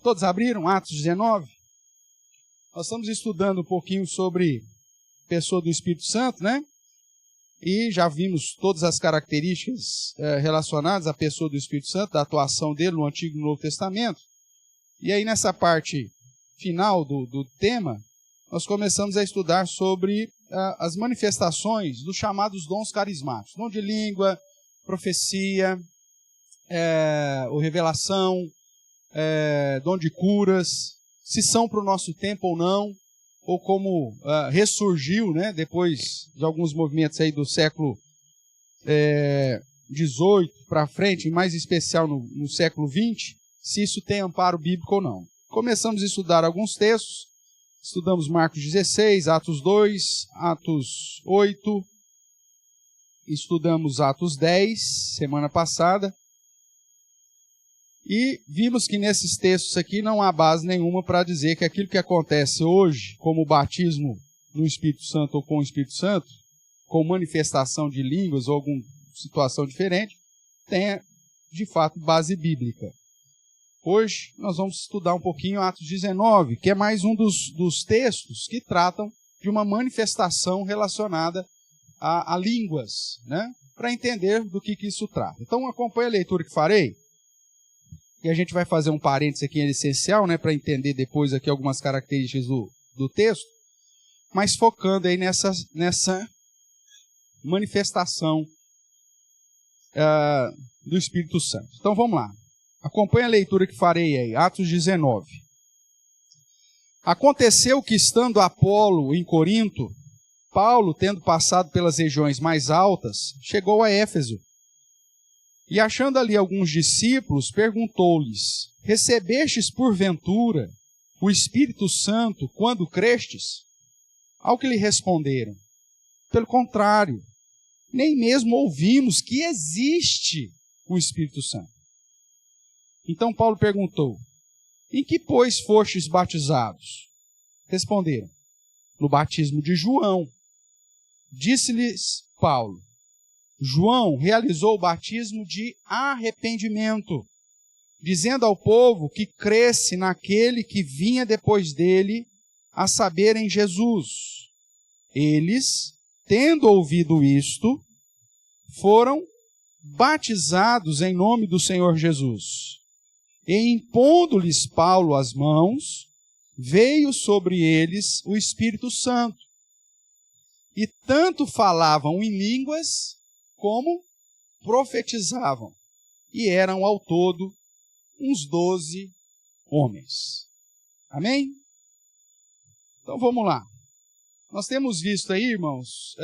Todos abriram Atos 19? Nós estamos estudando um pouquinho sobre a pessoa do Espírito Santo, né? E já vimos todas as características relacionadas à pessoa do Espírito Santo, da atuação dele no Antigo e no Novo Testamento. E aí, nessa parte final do tema, nós começamos a estudar sobre as manifestações dos chamados dons carismáticos. Dom de língua, profecia, ou revelação, dom de curas, se são para o nosso tempo ou não, ou como ressurgiu, né, depois de alguns movimentos aí do século XVIII para frente, em mais especial no século XX, se isso tem amparo bíblico ou não. Começamos a estudar alguns textos, estudamos Marcos 16, Atos 2, Atos 8, estudamos Atos 10, semana passada, e vimos que nesses textos aqui não há base nenhuma para dizer que aquilo que acontece hoje, como o batismo no Espírito Santo ou com o Espírito Santo, com manifestação de línguas ou alguma situação diferente, tenha de fato base bíblica. Hoje nós vamos estudar um pouquinho Atos 19, que é mais um dos textos que tratam de uma manifestação relacionada a línguas, né? Para entender do que isso trata. Então acompanhe a leitura que farei. E a gente vai fazer um parênteses aqui essencial, né, para entender depois aqui algumas características do texto, mas focando aí nessa manifestação do Espírito Santo. Então vamos lá. Acompanhe a leitura que farei aí, Atos 19. Aconteceu que, estando Apolo em Corinto, Paulo, tendo passado pelas regiões mais altas, chegou a Éfeso. E achando ali alguns discípulos, perguntou-lhes: recebestes porventura o Espírito Santo quando crestes? Ao que lhe responderam: pelo contrário, nem mesmo ouvimos que existe o Espírito Santo. Então Paulo perguntou: em que, pois, fostes batizados? Responderam: no batismo de João. Disse-lhes Paulo: João realizou o batismo de arrependimento, dizendo ao povo que cresce naquele que vinha depois dele, a saber, em Jesus. Eles, tendo ouvido isto, foram batizados em nome do Senhor Jesus. E impondo-lhes Paulo as mãos, veio sobre eles o Espírito Santo. E tanto falavam em línguas como profetizavam. E eram ao todo uns 12 homens. Amém? Então vamos lá. Nós temos visto aí, irmãos,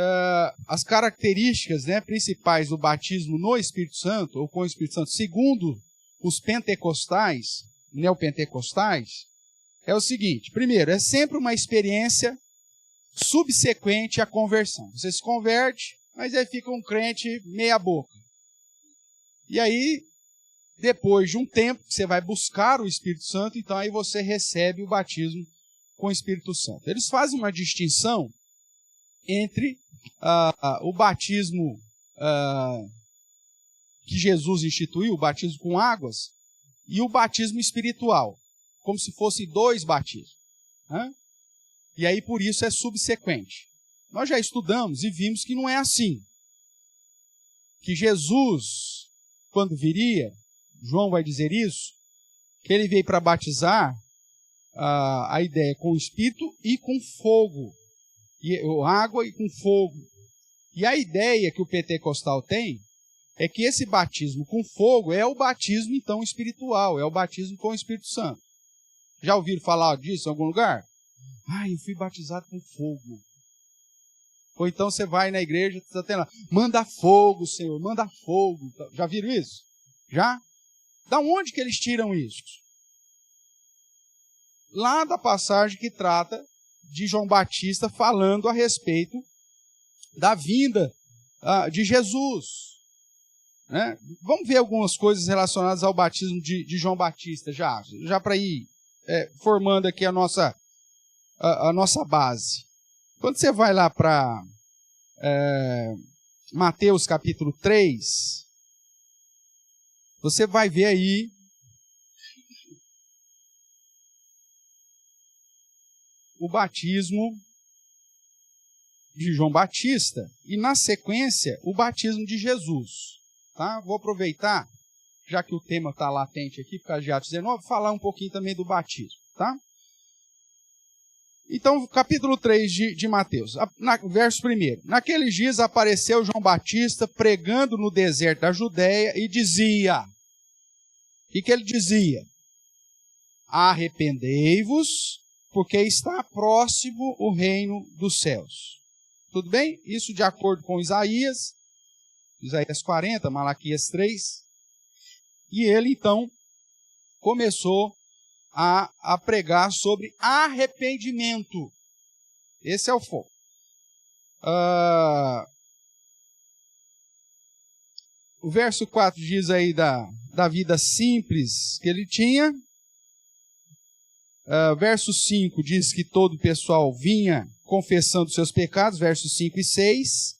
as características, né, principais do batismo no Espírito Santo, ou com o Espírito Santo, segundo os pentecostais, neopentecostais, é o seguinte: primeiro, é sempre uma experiência subsequente à conversão. Você se converte, mas aí fica um crente meia boca. E aí, depois de um tempo, você vai buscar o Espírito Santo, então aí você recebe o batismo com o Espírito Santo. Eles fazem uma distinção entre o batismo que Jesus instituiu, o batismo com águas, e o batismo espiritual, como se fossem dois batismos, né? E aí, por isso, é subsequente. Nós já estudamos e vimos que não é assim. Que Jesus, quando viria, João vai dizer isso, que ele veio para batizar, a ideia com o Espírito e com fogo. Água e com fogo. E a ideia que o pentecostal tem é que esse batismo com fogo é o batismo, então, espiritual, é o batismo com o Espírito Santo. Já ouviram falar disso em algum lugar? Eu fui batizado com fogo. Ou então você vai na igreja, está tendo lá, manda fogo, Senhor, manda fogo. Já viram isso? Já? Da onde que eles tiram isso? Lá da passagem que trata de João Batista falando a respeito da vinda de Jesus. Né? Vamos ver algumas coisas relacionadas ao batismo de João Batista, já para ir formando aqui a nossa base. Quando você vai lá para Mateus capítulo 3, você vai ver aí o batismo de João Batista e, na sequência, o batismo de Jesus. Tá? Vou aproveitar, já que o tema está latente aqui, por causa de Atos 19, falar um pouquinho também do batismo. Tá? Então, capítulo 3 de Mateus, verso 1. Naqueles dias apareceu João Batista pregando no deserto da Judéia e dizia... O que ele dizia? Arrependei-vos, porque está próximo o reino dos céus. Tudo bem? Isso de acordo com Isaías 40, Malaquias 3. E ele, então, começou a pregar sobre arrependimento. Esse é o foco. O verso 4 diz aí da vida simples que ele tinha. Verso 5 diz que todo o pessoal vinha confessando seus pecados, versos 5 e 6.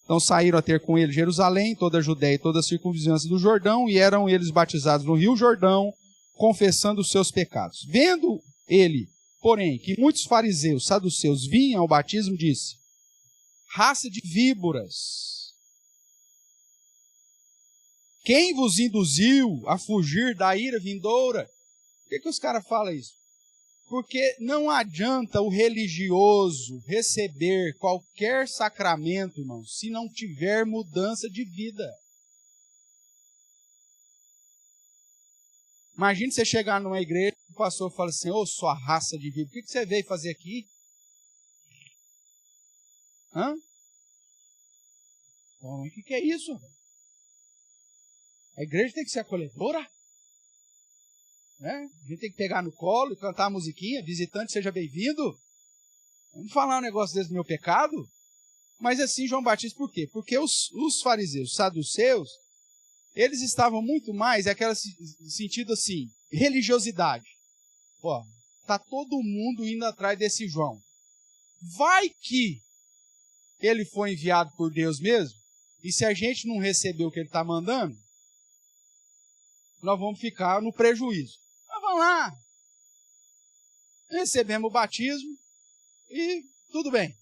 Então saíram a ter com ele Jerusalém, toda a Judéia e toda a circunvizinhança do Jordão, e eram eles batizados no rio Jordão, confessando os seus pecados. Vendo ele, porém, que muitos fariseus, saduceus, vinham ao batismo, disse: raça de víboras, quem vos induziu a fugir da ira vindoura? Por que os caras falam isso? Porque não adianta o religioso receber qualquer sacramento, irmão, se não tiver mudança de vida. Imagine você chegar numa igreja e o pastor fala assim: ô, sua raça de víbora, o que você veio fazer aqui? Hã? Bom, o que é isso? A igreja tem que ser acolhedora? Né? A gente tem que pegar no colo e cantar a musiquinha, visitante, seja bem-vindo. Vamos falar um negócio desse do meu pecado? Mas assim, João Batista, por quê? Porque os fariseus, saduceus, eles estavam muito mais, aquele sentido assim, religiosidade. Ó, tá todo mundo indo atrás desse João. Vai que ele foi enviado por Deus mesmo, e se a gente não receber o que ele está mandando, nós vamos ficar no prejuízo. Mas vamos lá. Recebemos o batismo e tudo bem.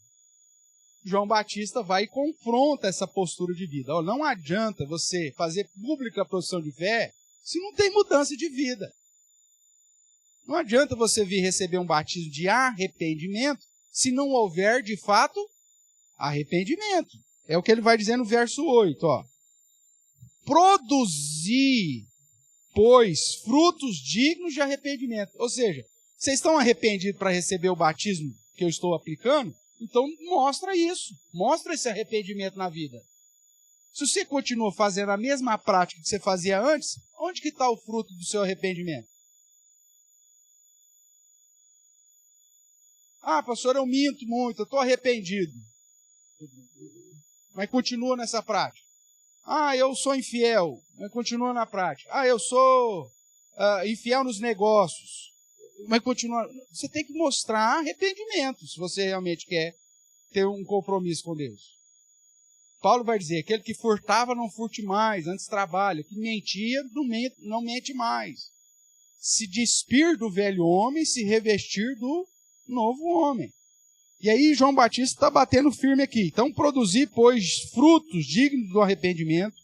João Batista vai e confronta essa postura de vida. Não adianta você fazer pública a profissão de fé se não tem mudança de vida. Não adianta você vir receber um batismo de arrependimento se não houver, de fato, arrependimento. É o que ele vai dizer no verso 8. Ó. Produzir, pois, frutos dignos de arrependimento. Ou seja, vocês estão arrependidos para receber o batismo que eu estou aplicando? Então mostra isso. Mostra esse arrependimento na vida. Se você continua fazendo a mesma prática que você fazia antes, onde que está o fruto do seu arrependimento? Ah, pastor, eu minto muito, eu estou arrependido. Mas continua nessa prática. Ah, eu sou infiel, mas continua na prática. Ah, eu sou infiel nos negócios, mas continua. Você tem que mostrar arrependimento, se você realmente quer ter um compromisso com Deus. Paulo vai dizer, aquele que furtava não furte mais, antes trabalha. Que mentia não mente mais. Se despir do velho homem, se revestir do novo homem. E aí João Batista está batendo firme aqui. Então produzi, pois, frutos dignos do arrependimento,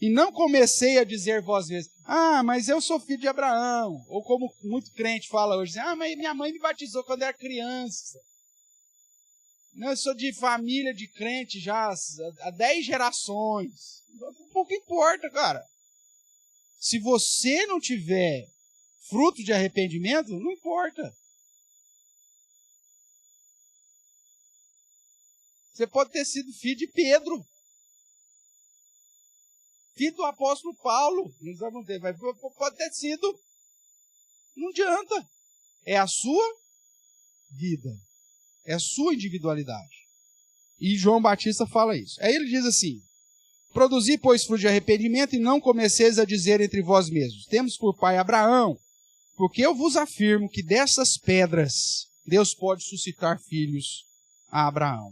e não comecei a dizer vós mesmos, ah, mas eu sou filho de Abraão. Ou como muito crente fala hoje, ah, mas minha mãe me batizou quando eu era criança. Não, eu sou de família de crente já há 10 gerações. Pouco importa, cara. Se você não tiver fruto de arrependimento, não importa. Você pode ter sido filho de Pedro. Filho do apóstolo Paulo. Mas pode ter sido. Não adianta. É a sua vida. É a sua individualidade. E João Batista fala isso. Aí ele diz assim: produzi, pois, fruto de arrependimento, e não comeceis a dizer entre vós mesmos, temos por pai Abraão, porque eu vos afirmo que dessas pedras Deus pode suscitar filhos a Abraão.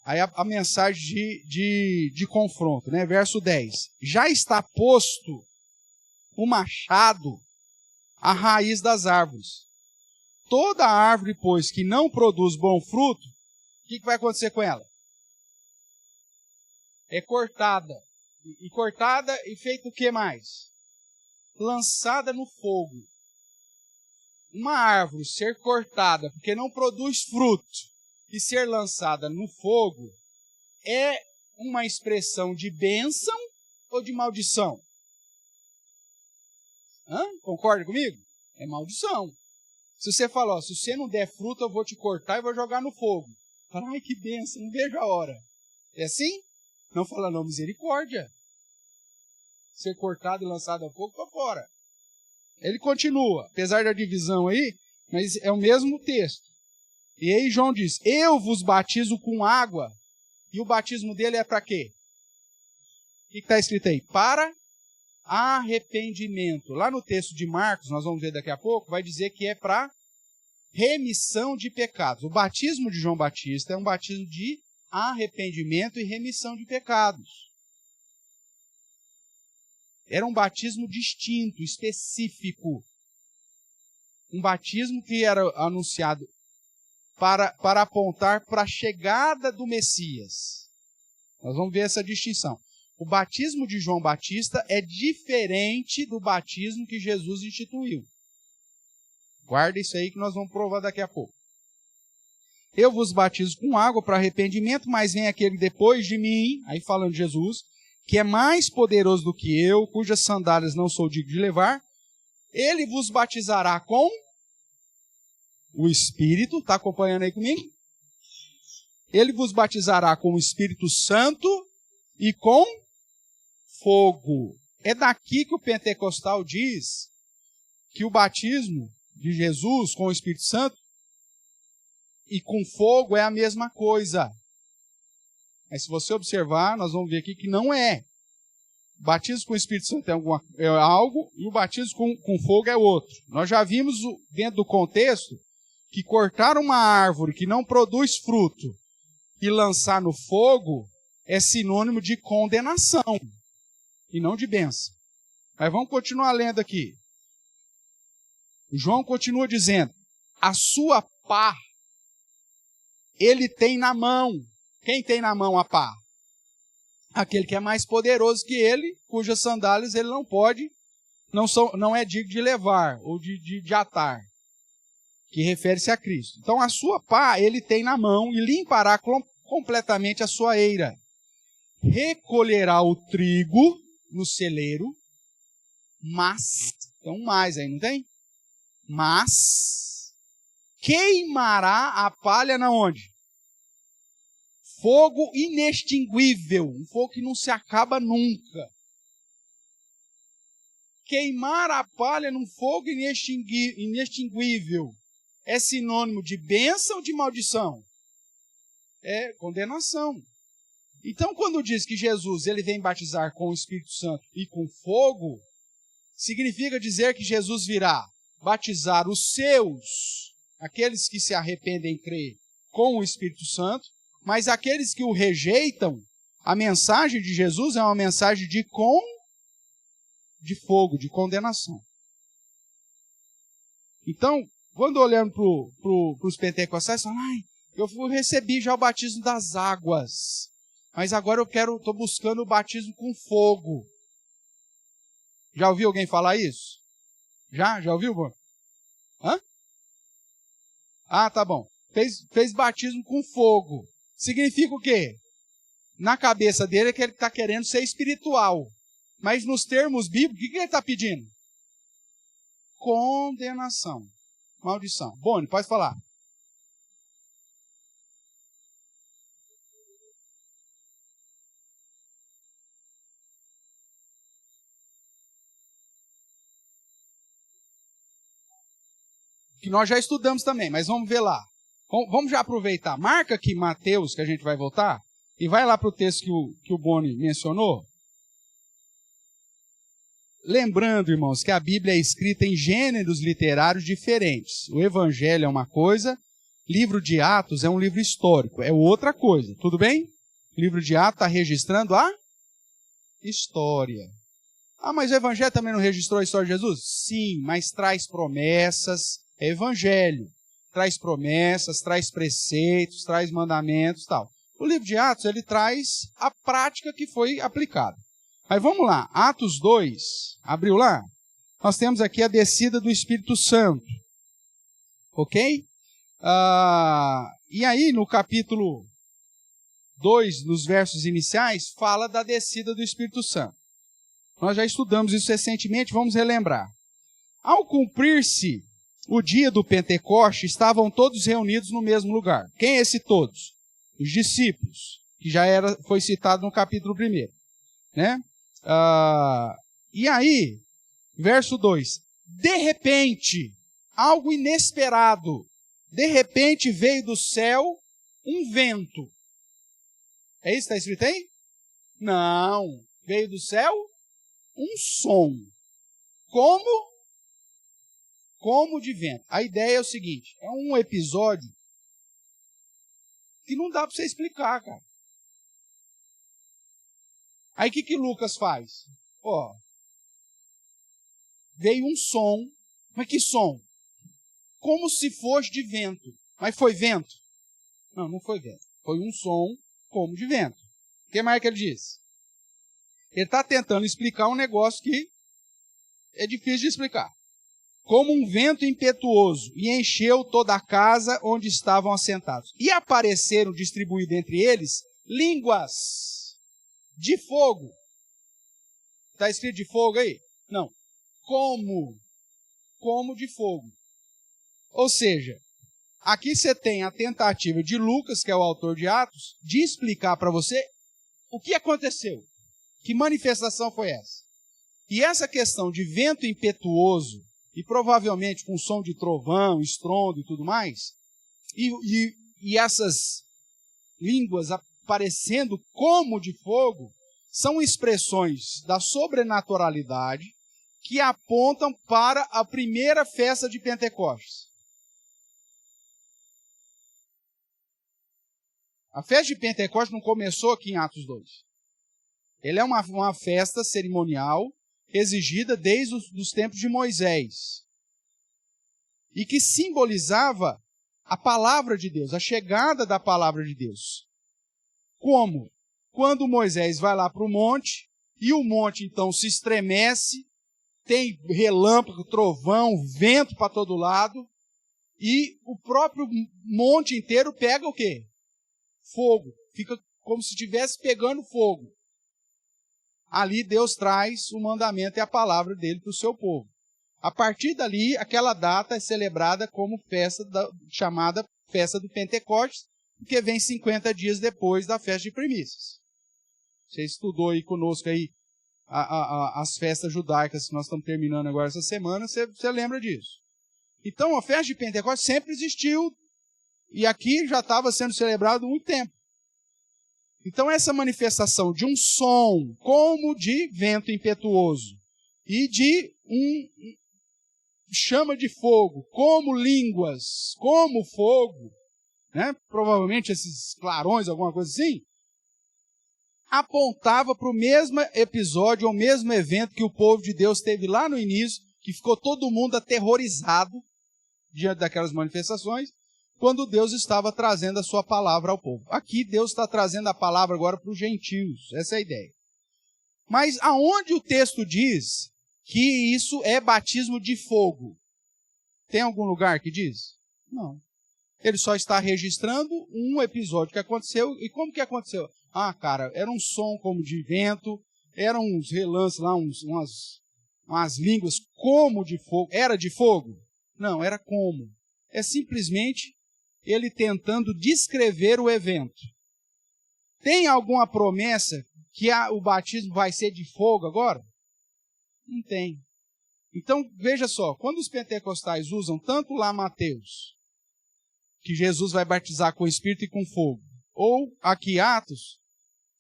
Aí a mensagem de confronto, né? Verso 10. Já está posto o machado à raiz das árvores. Toda árvore, pois, que não produz bom fruto, o que vai acontecer com ela? É cortada. E cortada e feito o que mais? Lançada no fogo. Uma árvore ser cortada porque não produz fruto e ser lançada no fogo é uma expressão de bênção ou de maldição? Concorda comigo? É maldição. Se você falar, se você não der fruto, eu vou te cortar e vou jogar no fogo. Fala, ai que bênção, não vejo a hora. É assim? Não fala, não, misericórdia. Ser cortado e lançado ao fogo, para fora. Ele continua, apesar da divisão aí, mas é o mesmo texto. E aí João diz, eu vos batizo com água. E o batismo dele é para quê? O que está escrito aí? Para arrependimento. Lá no texto de Marcos, nós vamos ver daqui a pouco, vai dizer que é para remissão de pecados. O batismo de João Batista é um batismo de arrependimento e remissão de pecados. Era um batismo distinto, específico. Um batismo que era anunciado para apontar para a chegada do Messias. Nós vamos ver essa distinção. O batismo de João Batista é diferente do batismo que Jesus instituiu. Guarda isso aí que nós vamos provar daqui a pouco. Eu vos batizo com água para arrependimento, mas vem aquele depois de mim, aí falando de Jesus, que é mais poderoso do que eu, cujas sandálias não sou digno de levar. Ele vos batizará com o Espírito, está acompanhando aí comigo? Ele vos batizará com o Espírito Santo e com fogo. É daqui que o pentecostal diz que o batismo de Jesus com o Espírito Santo e com fogo é a mesma coisa. Mas se você observar, nós vamos ver aqui que não é. O batismo com o Espírito Santo é algo e o batismo com fogo é outro. Nós já vimos dentro do contexto que cortar uma árvore que não produz fruto e lançar no fogo é sinônimo de condenação e não de bênção. Mas vamos continuar lendo aqui. João continua dizendo, a sua pá ele tem na mão. Quem tem na mão a pá? Aquele que é mais poderoso que ele, cujas sandálias ele não pode, não é digno de levar ou de atar, que refere-se a Cristo. Então a sua pá ele tem na mão e limpará completamente a sua eira. Recolherá o trigo no celeiro, mas, tem um mais aí, não tem? Mas queimará a palha na onde? Fogo inextinguível, um fogo que não se acaba nunca. Queimar a palha num fogo inextinguível é sinônimo de bênção ou de maldição? É condenação. Então, quando diz que Jesus ele vem batizar com o Espírito Santo e com fogo, significa dizer que Jesus virá batizar os seus, aqueles que se arrependem e creem, com o Espírito Santo, mas aqueles que o rejeitam, a mensagem de Jesus é uma mensagem de fogo, de condenação. Então, quando olhando para os pentecostais, falam, eu recebi já o batismo das águas, mas agora estou buscando o batismo com fogo. Já ouviu alguém falar isso? Já ouviu, bom? Hã? Ah, tá bom. Fez batismo com fogo. Significa o quê? Na cabeça dele é que ele está querendo ser espiritual. Mas nos termos bíblicos, o que ele está pedindo? Condenação. Maldição. Boni, pode falar. Que nós já estudamos também, mas vamos ver lá. Vamos já aproveitar. Marca aqui Mateus, que a gente vai voltar, e vai lá para o texto que o Boni mencionou. Lembrando, irmãos, que a Bíblia é escrita em gêneros literários diferentes. O Evangelho é uma coisa, livro de Atos é um livro histórico, é outra coisa. Tudo bem? O livro de Atos está registrando a história. Ah, mas o Evangelho também não registrou a história de Jesus? Sim, mas traz promessas, é Evangelho. traz promessas, traz preceitos, traz mandamentos e tal. O livro de Atos, ele traz a prática que foi aplicada. Mas vamos lá, Atos 2, abriu lá? Nós temos aqui a descida do Espírito Santo. Ok? E aí, no capítulo 2, nos versos iniciais, fala da descida do Espírito Santo. Nós já estudamos isso recentemente, vamos relembrar. Ao cumprir-se o dia do Pentecoste, estavam todos reunidos no mesmo lugar. Quem é esse todos? Os discípulos, que já foi citado no capítulo 1. Né? E aí, verso 2. De repente, algo inesperado. De repente veio do céu um vento. É isso que está escrito aí? Não. Veio do céu um som. Como de vento. A ideia é o seguinte, é um episódio que não dá para você explicar, cara. Aí o que Lucas faz? Veio um som, mas que som? Como se fosse de vento. Mas foi vento? Não, não foi vento. Foi um som como de vento. O que mais que ele diz? Ele está tentando explicar um negócio que é difícil de explicar. Como um vento impetuoso, e encheu toda a casa onde estavam assentados. E apareceram distribuídas entre eles línguas de fogo. Está escrito de fogo aí? Não. Como de fogo. Ou seja, aqui você tem a tentativa de Lucas, que é o autor de Atos, de explicar para você o que aconteceu. Que manifestação foi essa? E essa questão de vento impetuoso, e provavelmente com som de trovão, estrondo e tudo mais, e essas línguas aparecendo como de fogo, são expressões da sobrenaturalidade que apontam para a primeira festa de Pentecostes. A festa de Pentecostes não começou aqui em Atos 2. Ele é uma festa cerimonial exigida desde os tempos de Moisés. E que simbolizava a palavra de Deus, a chegada da palavra de Deus. Como? Quando Moisés vai lá para o monte, e o monte então se estremece, tem relâmpago, trovão, vento para todo lado, e o próprio monte inteiro pega o quê? Fogo. Fica como se estivesse pegando fogo. Ali Deus traz o mandamento e a palavra dele para o seu povo. A partir dali, aquela data é celebrada como chamada festa do Pentecostes, porque vem 50 dias depois da festa de primícias. Você estudou aí conosco aí as festas judaicas que nós estamos terminando agora essa semana, você lembra disso. Então a festa de Pentecostes sempre existiu e aqui já estava sendo celebrado há muito tempo. Então essa manifestação de um som como de vento impetuoso e de chama de fogo, como línguas, como fogo, né? Provavelmente esses clarões, alguma coisa assim, apontava para o mesmo episódio, ou mesmo evento que o povo de Deus teve lá no início, que ficou todo mundo aterrorizado diante daquelas manifestações, quando Deus estava trazendo a sua palavra ao povo. Aqui Deus está trazendo a palavra agora para os gentios, essa é a ideia. Mas aonde o texto diz que isso é batismo de fogo? Tem algum lugar que diz? Não. Ele só está registrando um episódio que aconteceu. E como que aconteceu? Ah, cara, era um som como de vento, eram uns relances lá, umas línguas como de fogo. Era de fogo? Não, era como. É simplesmente ele tentando descrever o evento. Tem alguma promessa que o batismo vai ser de fogo agora? Não tem. Então, veja só, quando os pentecostais usam tanto lá Mateus, que Jesus vai batizar com o Espírito e com fogo, ou aqui Atos,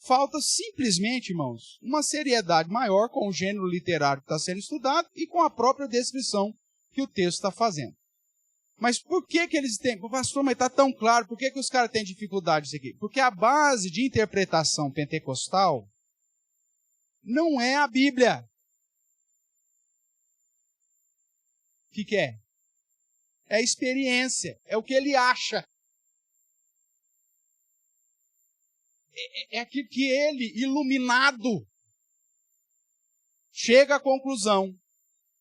falta simplesmente, irmãos, uma seriedade maior com o gênero literário que está sendo estudado e com a própria descrição que o texto está fazendo. Mas por que eles têm... Pastor, mas está tão claro, por que os caras têm dificuldade disso aqui? Porque a base de interpretação pentecostal não é a Bíblia. O que é? é a experiência, é o que ele acha. É aquilo que ele, iluminado, chega à conclusão.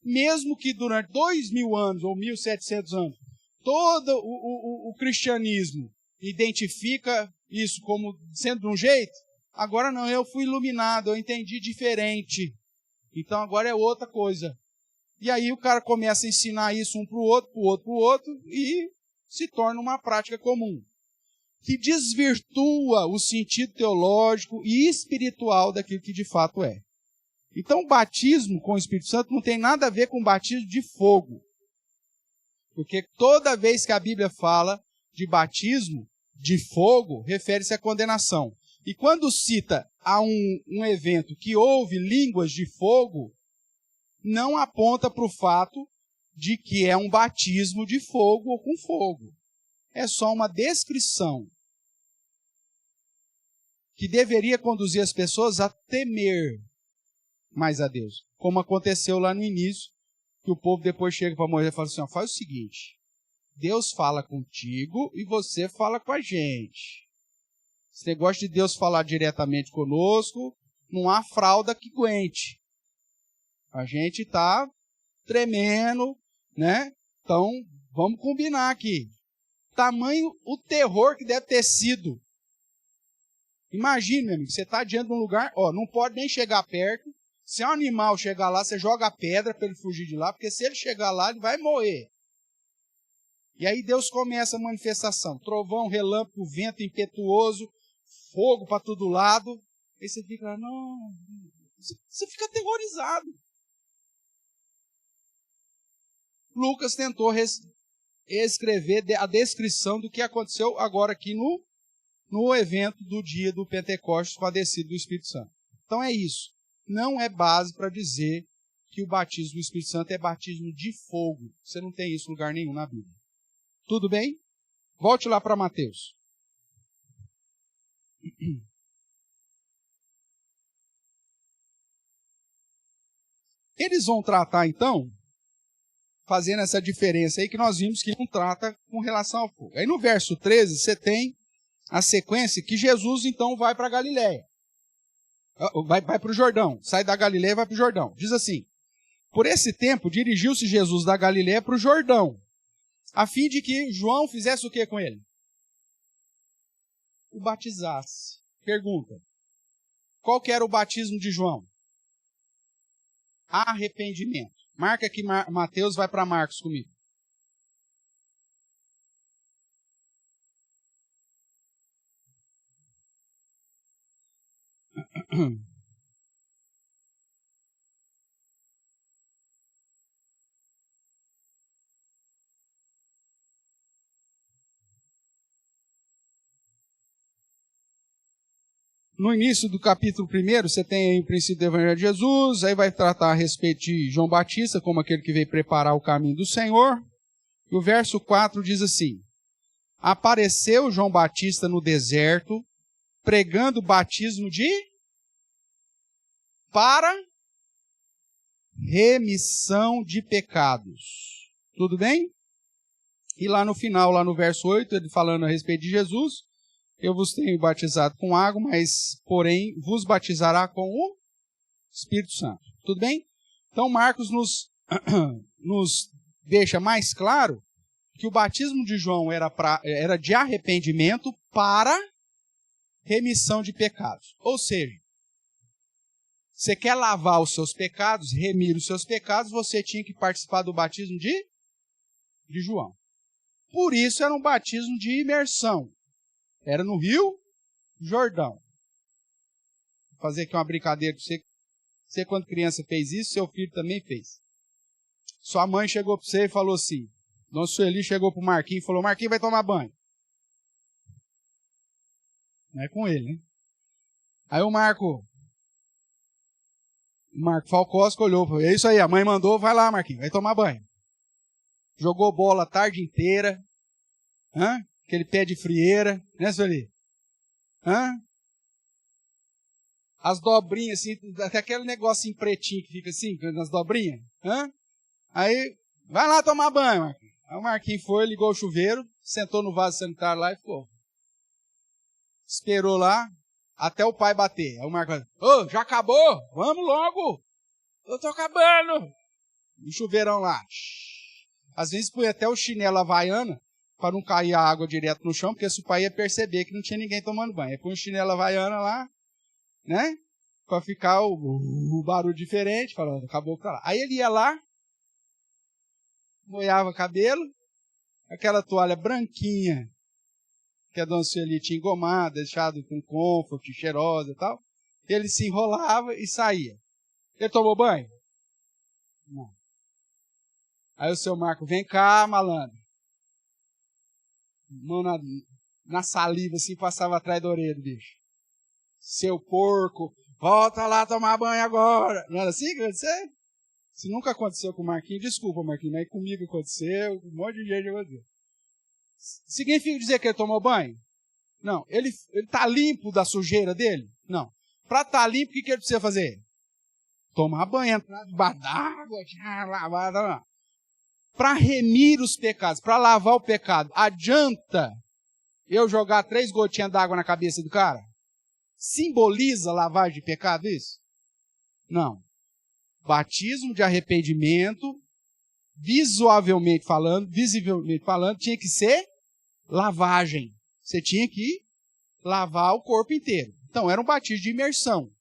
Mesmo que durante 2000 anos ou 1700 anos, todo o cristianismo identifica isso como sendo de um jeito, agora não, eu fui iluminado, eu entendi diferente. Então agora é outra coisa. E aí o cara começa a ensinar isso um para o outro, para o outro, para o outro, e se torna uma prática comum, que desvirtua o sentido teológico e espiritual daquilo que de fato é. Então o batismo com o Espírito Santo não tem nada a ver com o batismo de fogo. Porque toda vez que a Bíblia fala de batismo de fogo, refere-se à condenação. E quando cita a um evento que houve línguas de fogo, não aponta para o fato de que é um batismo de fogo ou com fogo. É só uma descrição que deveria conduzir as pessoas a temer mais a Deus. Como aconteceu lá no início, que o povo depois chega para Moisés e fala assim, ó, faz o seguinte, Deus fala contigo e você fala com a gente. Esse negócio de Deus falar diretamente conosco, não há fralda que aguente. A gente está tremendo, né? Então, vamos combinar aqui. Tamanho o terror que deve ter sido. Imagine, meu amigo, você está diante de um lugar, ó, não pode nem chegar perto. Se um animal chegar lá, você joga a pedra para ele fugir de lá, porque se ele chegar lá, ele vai morrer. E aí Deus começa a manifestação. Trovão, relâmpago, vento impetuoso, fogo para todo lado. Aí você fica lá, não, você fica aterrorizado. Lucas tentou escrever a descrição do que aconteceu agora aqui no evento do dia do Pentecostes com a descida do Espírito Santo. Então é isso. Não é base para dizer que o batismo do Espírito Santo é batismo de fogo. Você não tem isso em lugar nenhum na Bíblia. Tudo bem? Volte lá para Mateus. Eles vão tratar, então, fazendo essa diferença aí que nós vimos que não trata com relação ao fogo. Aí no verso 13, você tem a sequência que Jesus, então, vai para Galiléia. Vai para o Jordão. Sai da Galiléia e vai para o Jordão. Diz assim, por esse tempo, dirigiu-se Jesus da Galiléia para o Jordão, a fim de que João fizesse o que com ele? O batizasse. Pergunta, qual que era o batismo de João? Arrependimento. Marca que Mateus vai para Marcos comigo. No início do capítulo 1, você tem aí o princípio do Evangelho de Jesus, aí vai tratar a respeito de João Batista, como aquele que veio preparar o caminho do Senhor. E o verso 4 diz assim, apareceu João Batista no deserto, pregando o batismo para remissão de pecados. Tudo bem? E lá no final, lá no verso 8, ele falando a respeito de Jesus, eu vos tenho batizado com água, mas, porém, vos batizará com o Espírito Santo. Tudo bem? Então, Marcos nos deixa mais claro que o batismo de João era de arrependimento para remissão de pecados. Ou seja, você quer lavar os seus pecados, remir os seus pecados, você tinha que participar do batismo de João. Por isso era um batismo de imersão. Era no Rio Jordão. Vou fazer aqui uma brincadeira com você. Você, quando criança, fez isso, seu filho também fez. Sua mãe chegou para você e falou assim, Dona Sueli chegou para o Marquinhos e falou, Marquinhos vai tomar banho. Não é com ele, né? Aí o Marco Falcosco olhou e falou, é isso aí, a mãe mandou, vai lá, Marquinhos, vai tomar banho. Jogou bola a tarde inteira. Aquele pé de frieira, né, Sueli? As dobrinhas, assim, até aquele negocinho pretinho que fica assim, nas dobrinhas. Aí, vai lá tomar banho, Marquinhos. Aí o Marquinhos foi, ligou o chuveiro, sentou no vaso sanitário lá e ficou. Esperou lá, até o pai bater. Aí o Marquinhos, ô, já acabou? Vamos logo! Eu tô acabando! E o chuveirão lá. Às vezes põe até o chinelo havaiana, para não cair a água direto no chão, porque se o pai ia perceber que não tinha ninguém tomando banho. Aí põe o chinelo havaiana lá, né? Para ficar o barulho diferente, falando, acabou pra lá. Aí ele ia lá, molhava o cabelo, aquela toalha branquinha, que a dona Sueli tinha engomado, deixado com comfort, cheirosa e tal. Ele se enrolava e saía. Ele tomou banho? Não. Aí o seu Marco, vem cá, malandro. Mão na saliva, assim, passava atrás da orelha do bicho. Seu porco, volta lá tomar banho agora. Não era assim que aconteceu? Se nunca aconteceu com o Marquinhos, desculpa, Marquinhos, mas comigo aconteceu, com um monte de gente aconteceu. Significa dizer que ele tomou banho? Não. Ele está limpo da sujeira dele? Não. Para estar limpo, o que ele precisa fazer? Tomar banho, entrar debaixo d'água, lavar. Para remir os pecados, para lavar o pecado, adianta eu jogar 3 gotinhas d'água na cabeça do cara? Simboliza lavagem de pecado isso? Não. Batismo de arrependimento, visivelmente falando, tinha que ser lavagem. Você tinha que lavar o corpo inteiro. Então, era um batismo de imersão.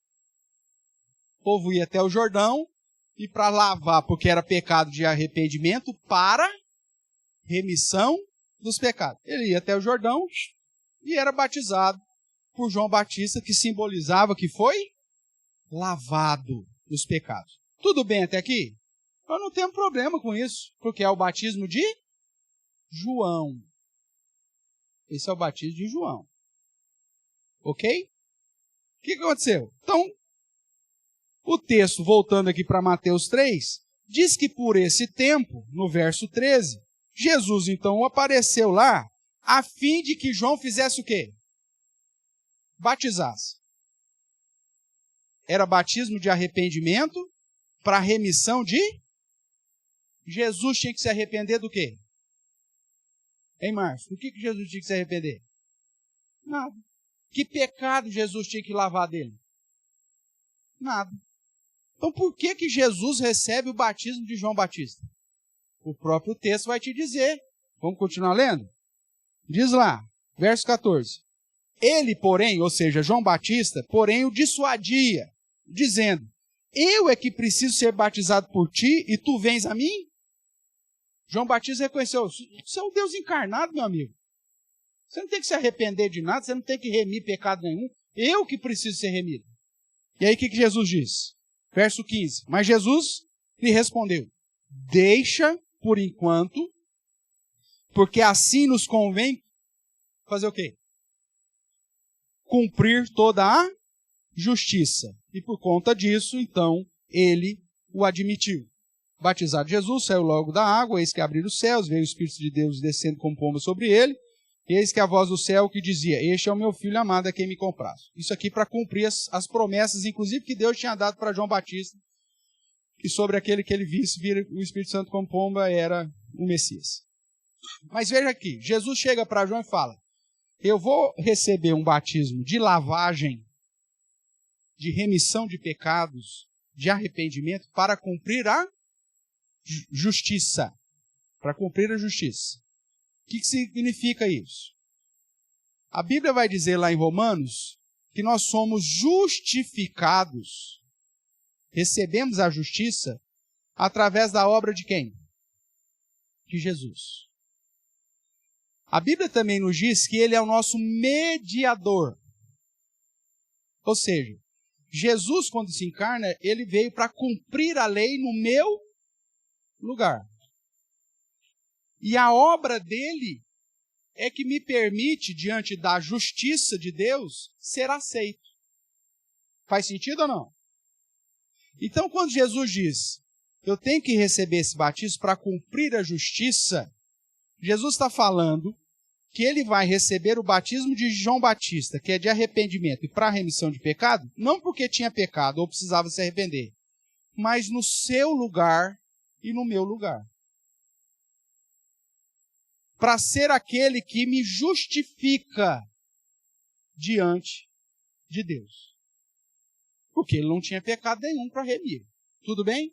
O povo ia até o Jordão, e para lavar, porque era pecado de arrependimento, para remissão dos pecados. Ele ia até o Jordão e era batizado por João Batista, que simbolizava que foi lavado dos pecados. Tudo bem até aqui? Nós não temos problema com isso, porque é o batismo de João. Esse é o batismo de João. Ok? O que aconteceu? Então, o texto, voltando aqui para Mateus 3, diz que por esse tempo, no verso 13, Jesus então apareceu lá a fim de que João fizesse o quê? Batizasse. Era batismo de arrependimento para remissão de... Jesus tinha que se arrepender do quê? Hein, Márcio? Do que Jesus tinha que se arrepender? Nada. Que pecado Jesus tinha que lavar dele? Nada. Então por que Jesus recebe o batismo de João Batista? O próprio texto vai te dizer. Vamos continuar lendo? Diz lá, verso 14. Ele, porém, ou seja, João Batista, porém o dissuadia, dizendo, eu é que preciso ser batizado por ti e tu vens a mim? João Batista reconheceu, você é o Deus encarnado, meu amigo. Você não tem que se arrepender de nada, você não tem que remir pecado nenhum. Eu que preciso ser remido. E aí o que Jesus diz? Verso 15. Mas Jesus lhe respondeu, deixa por enquanto, porque assim nos convém fazer o quê? Cumprir toda a justiça. E por conta disso, então, ele o admitiu. Batizado Jesus, saiu logo da água, eis que abriram os céus, veio o Espírito de Deus descendo como pomba sobre ele, e eis que a voz do céu que dizia, este é o meu filho amado a quem me comprazo. Isso aqui para cumprir as promessas, inclusive, que Deus tinha dado para João Batista, que sobre aquele que ele visse vir o Espírito Santo como pomba era o Messias. Mas veja aqui, Jesus chega para João e fala, eu vou receber um batismo de lavagem, de remissão de pecados, de arrependimento, para cumprir a justiça. Para cumprir a justiça. O que significa isso? A Bíblia vai dizer lá em Romanos que nós somos justificados, recebemos a justiça através da obra de quem? De Jesus. A Bíblia também nos diz que ele é o nosso mediador. Ou seja, Jesus, quando se encarna, ele veio para cumprir a lei no meu lugar. E a obra dele é que me permite, diante da justiça de Deus, ser aceito. Faz sentido ou não? Então, quando Jesus diz, eu tenho que receber esse batismo para cumprir a justiça, Jesus está falando que ele vai receber o batismo de João Batista, que é de arrependimento e para remissão de pecado, não porque tinha pecado ou precisava se arrepender, mas no seu lugar e no meu lugar. para ser aquele que me justifica diante de Deus. Porque ele não tinha pecado nenhum para remir. Tudo bem?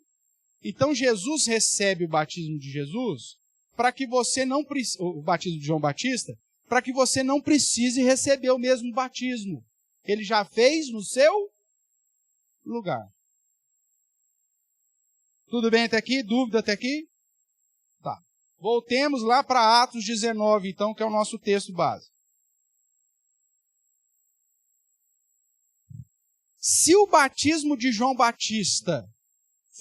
Então Jesus recebe o batismo de Jesus para que você não o batismo de João Batista, para que você não precise receber o mesmo batismo. Ele já fez no seu lugar. Tudo bem até aqui? Dúvida até aqui? Tá. Voltemos lá para Atos 19, então, que é o nosso texto base. Se o batismo de João Batista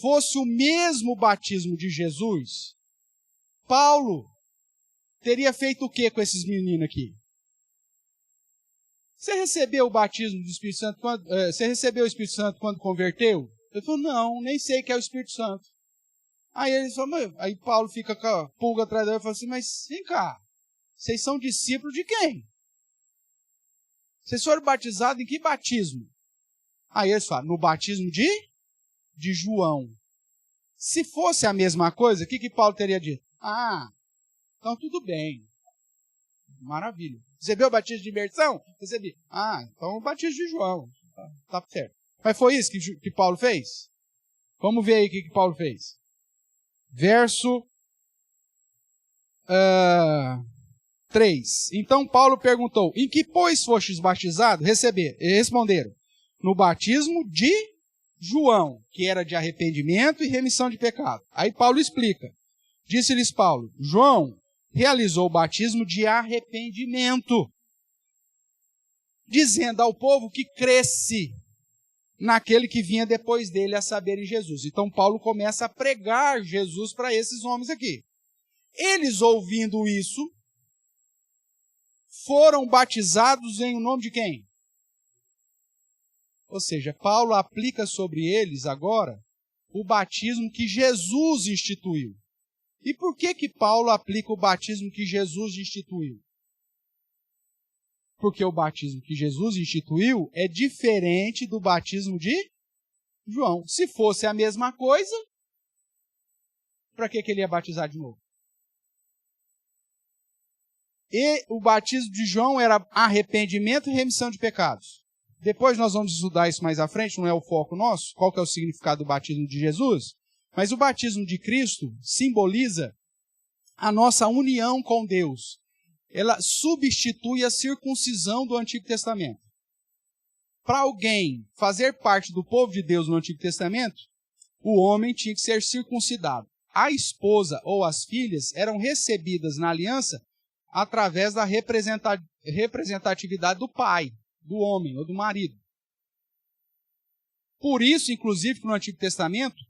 fosse o mesmo batismo de Jesus, Paulo teria feito o que com esses meninos aqui? Você recebeu o batismo do Espírito Santo quando, você recebeu o Espírito Santo quando converteu? Ele falou, não, nem sei que é o Espírito Santo. Aí ele falou, aí Paulo fica com a pulga atrás dele e fala assim, mas vem cá, vocês são discípulos de quem? Vocês foram batizados em que batismo? Aí eles falam, no batismo de João. Se fosse a mesma coisa, o que Paulo teria dito? Ah, então tudo bem. Maravilha. Recebeu o batismo de imersão? Recebi. Ah, então o batismo de João. Tá certo. Mas foi isso que Paulo fez? Vamos ver aí o que Paulo fez. Verso 3. Então Paulo perguntou, em que, pois, fostes batizados? Responderam, no batismo de João, que era de arrependimento e remissão de pecado. Aí Paulo explica. Disse-lhes Paulo, João realizou o batismo de arrependimento, dizendo ao povo que cresce naquele que vinha depois dele, a saber, em Jesus. Então Paulo começa a pregar Jesus para esses homens aqui. Eles, ouvindo isso, foram batizados em nome de quem? Ou seja, Paulo aplica sobre eles agora o batismo que Jesus instituiu. E por que Paulo aplica o batismo que Jesus instituiu? Porque o batismo que Jesus instituiu é diferente do batismo de João. Se fosse a mesma coisa, para que ele ia batizar de novo? E o batismo de João era arrependimento e remissão de pecados. Depois nós vamos estudar isso mais à frente, não é o foco nosso, qual que é o significado do batismo de Jesus. Mas o batismo de Cristo simboliza a nossa união com Deus. Ela substitui a circuncisão do Antigo Testamento. Para alguém fazer parte do povo de Deus no Antigo Testamento, o homem tinha que ser circuncidado. A esposa ou as filhas eram recebidas na aliança através da representatividade do pai, do homem ou do marido. Por isso, inclusive, que no Antigo Testamento,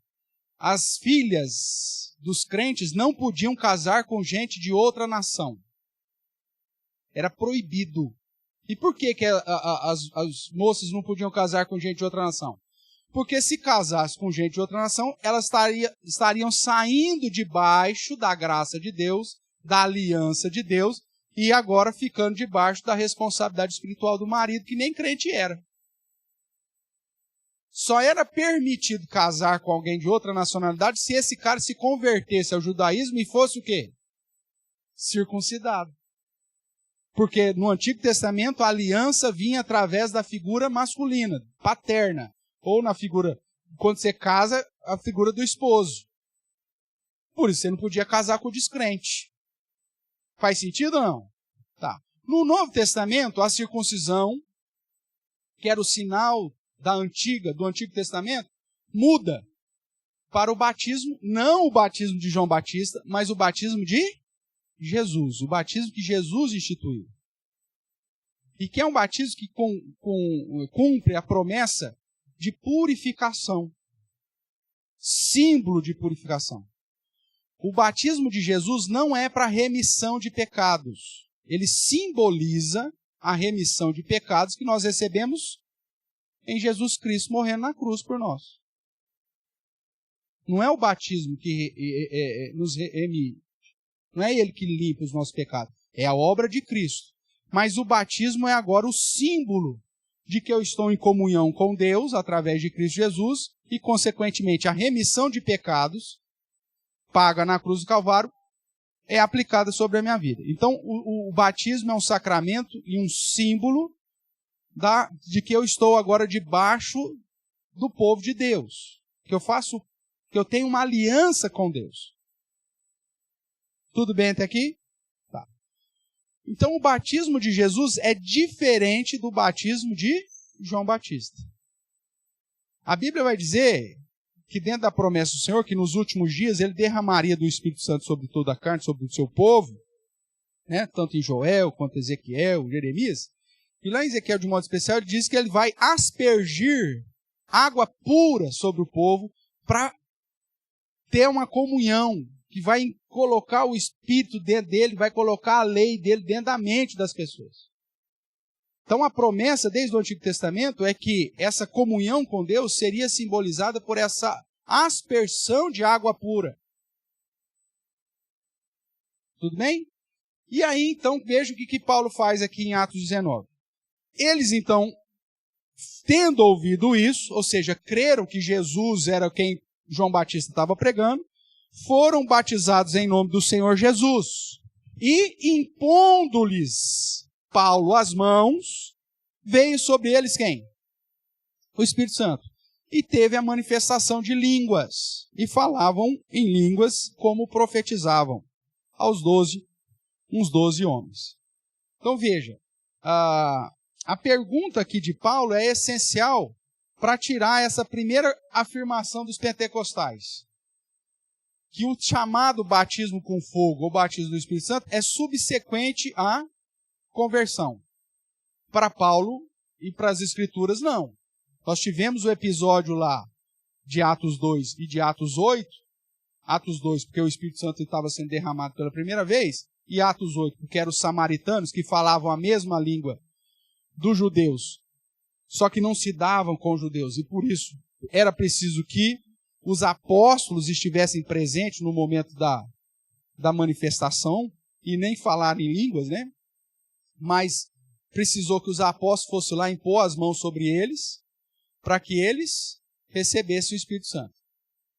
as filhas dos crentes não podiam casar com gente de outra nação. Era proibido. E por que as moças não podiam casar com gente de outra nação? Porque se casasse com gente de outra nação, elas estariam saindo debaixo da graça de Deus, da aliança de Deus, e agora ficando debaixo da responsabilidade espiritual do marido, que nem crente era. Só era permitido casar com alguém de outra nacionalidade se esse cara se convertesse ao judaísmo e fosse o quê? Circuncidado. Porque no Antigo Testamento a aliança vinha através da figura masculina, paterna. Ou na figura, quando você casa, a figura do esposo. Por isso você não podia casar com o descrente. Faz sentido ou não? Tá. No Novo Testamento, a circuncisão, que era o sinal do Antigo Testamento, muda para o batismo, não o batismo de João Batista, mas o batismo de Jesus, o batismo que Jesus instituiu. E que é um batismo que cumpre a promessa de purificação, símbolo de purificação. O batismo de Jesus não é para remissão de pecados. Ele simboliza a remissão de pecados que nós recebemos em Jesus Cristo morrendo na cruz por nós. Não é o batismo que nos remite. Não é ele que limpa os nossos pecados. É a obra de Cristo. Mas o batismo é agora o símbolo de que eu estou em comunhão com Deus através de Cristo Jesus e, consequentemente, a remissão de pecados paga na cruz do Calvário é aplicada sobre a minha vida. Então, o batismo é um sacramento e um símbolo de que eu estou agora debaixo do povo de Deus. Que eu tenho uma aliança com Deus. Tudo bem até aqui? Tá. Então, o batismo de Jesus é diferente do batismo de João Batista. A Bíblia vai dizer que dentro da promessa do Senhor, que nos últimos dias ele derramaria do Espírito Santo sobre toda a carne, sobre o seu povo, né? Tanto em Joel, quanto em Ezequiel, Jeremias. E lá em Ezequiel, de modo especial, ele diz que ele vai aspergir água pura sobre o povo para ter uma comunhão, que vai colocar o Espírito dentro dele, vai colocar a lei dele dentro da mente das pessoas. Então a promessa desde o Antigo Testamento é que essa comunhão com Deus seria simbolizada por essa aspersão de água pura. Tudo bem? E aí então veja o que Paulo faz aqui em Atos 19. Eles então, tendo ouvido isso, ou seja, creram que Jesus era quem João Batista estava pregando, foram batizados em nome do Senhor Jesus. E impondo-lhes Paulo as mãos, veio sobre eles quem? O Espírito Santo. E teve a manifestação de línguas. E falavam em línguas como profetizavam aos uns 12 homens. Então veja, a pergunta aqui de Paulo é essencial para tirar essa primeira afirmação dos pentecostais. Que o chamado batismo com fogo ou batismo do Espírito Santo é subsequente à conversão. Para Paulo e para as Escrituras, não. Nós tivemos o episódio lá de Atos 2 e de Atos 8. Atos 2, porque o Espírito Santo estava sendo derramado pela primeira vez, e Atos 8, porque eram os samaritanos que falavam a mesma língua dos judeus, só que não se davam com os judeus, e por isso era preciso que os apóstolos estivessem presentes no momento da manifestação, e nem falar em línguas, né? Mas precisou que os apóstolos fossem lá impor as mãos sobre eles, para que eles recebessem o Espírito Santo.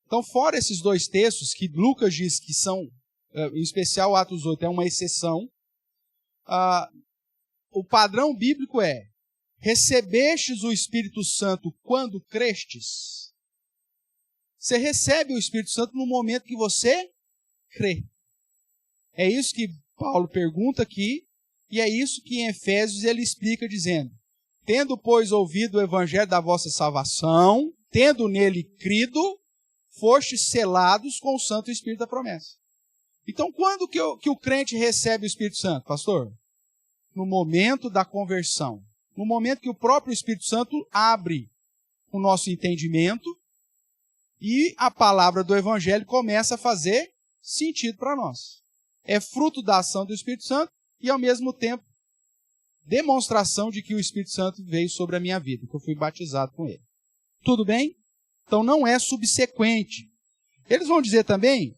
Então, fora esses dois textos, que Lucas diz que são, em especial Atos 8, é uma exceção, o padrão bíblico é: recebestes o Espírito Santo quando crestes? Você recebe o Espírito Santo no momento que você crê. É isso que Paulo pergunta aqui, e é isso que em Efésios ele explica dizendo: tendo, pois, ouvido o evangelho da vossa salvação, tendo nele crido, fostes selados com o Santo Espírito da promessa. Então, quando que o crente recebe o Espírito Santo, pastor? No momento da conversão. No momento que o próprio Espírito Santo abre o nosso entendimento e a palavra do evangelho começa a fazer sentido para nós. É fruto da ação do Espírito Santo e, ao mesmo tempo, demonstração de que o Espírito Santo veio sobre a minha vida, que eu fui batizado com ele. Tudo bem? Então não é subsequente. Eles vão dizer também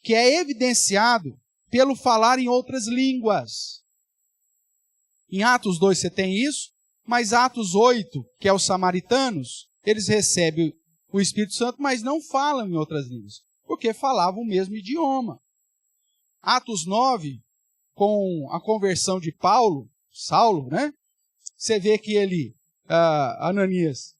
que é evidenciado pelo falar em outras línguas. Em Atos 2 você tem isso, mas Atos 8, que é os samaritanos, eles recebem o Espírito Santo, mas não falam em outras línguas, porque falavam o mesmo idioma. Atos 9, com a conversão de Saulo, né? Você vê que ele, Ananias,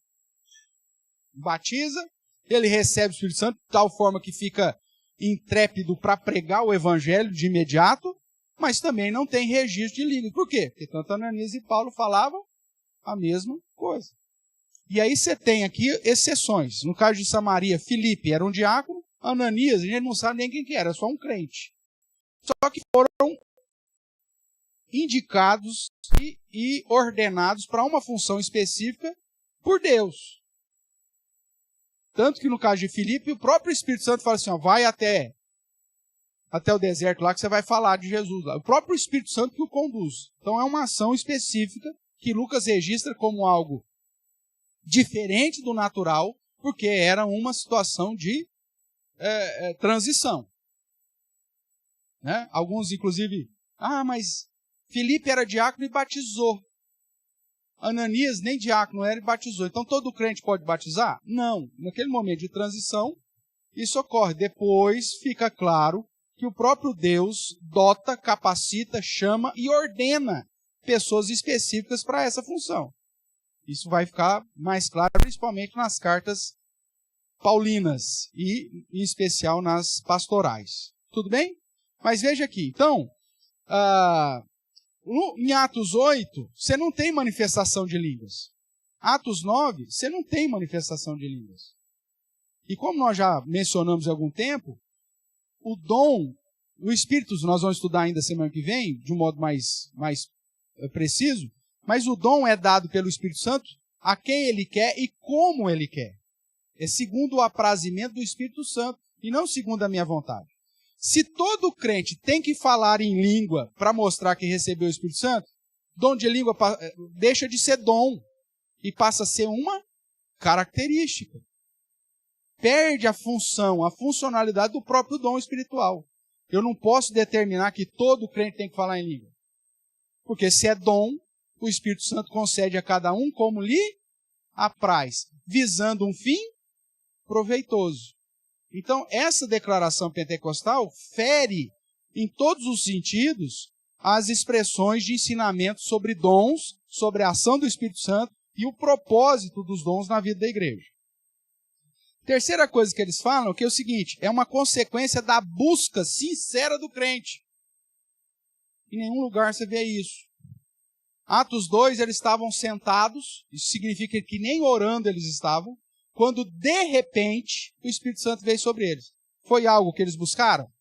batiza, ele recebe o Espírito Santo de tal forma que fica intrépido para pregar o evangelho de imediato, mas também não tem registro de língua. Por quê? Porque tanto Ananias e Paulo falavam a mesma coisa. E aí você tem aqui exceções. No caso de Samaria, Filipe era um diácono, Ananias, a gente não sabe nem quem que era, só um crente. Só que foram indicados e ordenados para uma função específica por Deus. Tanto que no caso de Filipe, o próprio Espírito Santo fala assim, ó, vai até o deserto lá que você vai falar de Jesus lá. O próprio Espírito Santo que o conduz. Então é uma ação específica que Lucas registra como algo diferente do natural, porque era uma situação de transição. Né? Alguns, inclusive, mas Filipe era diácono e batizou. Ananias nem diácono era e batizou. Então todo crente pode batizar? Não. Naquele momento de transição, isso ocorre. Depois fica claro que o próprio Deus dota, capacita, chama e ordena pessoas específicas para essa função. Isso vai ficar mais claro, principalmente nas cartas paulinas e, em especial, nas pastorais. Tudo bem? Mas veja aqui, então, em Atos 8, você não tem manifestação de línguas. Atos 9, você não tem manifestação de línguas. E como nós já mencionamos há algum tempo, o dom, o Espírito, nós vamos estudar ainda semana que vem, de um modo mais preciso, mas o dom é dado pelo Espírito Santo a quem ele quer e como ele quer. É segundo o aprazimento do Espírito Santo e não segundo a minha vontade. Se todo crente tem que falar em língua para mostrar que recebeu o Espírito Santo, dom de língua deixa de ser dom e passa a ser uma característica. Perde a função, a funcionalidade do próprio dom espiritual. Eu não posso determinar que todo crente tem que falar em língua. Porque se é dom, o Espírito Santo concede a cada um como lhe apraz, visando um fim proveitoso. Então, essa declaração pentecostal fere, em todos os sentidos, as expressões de ensinamento sobre dons, sobre a ação do Espírito Santo e o propósito dos dons na vida da igreja. Terceira coisa que eles falam é que é o seguinte, é uma consequência da busca sincera do crente. Em nenhum lugar você vê isso. Atos 2, eles estavam sentados, isso significa que nem orando eles estavam, quando de repente o Espírito Santo veio sobre eles. Foi algo que eles buscaram?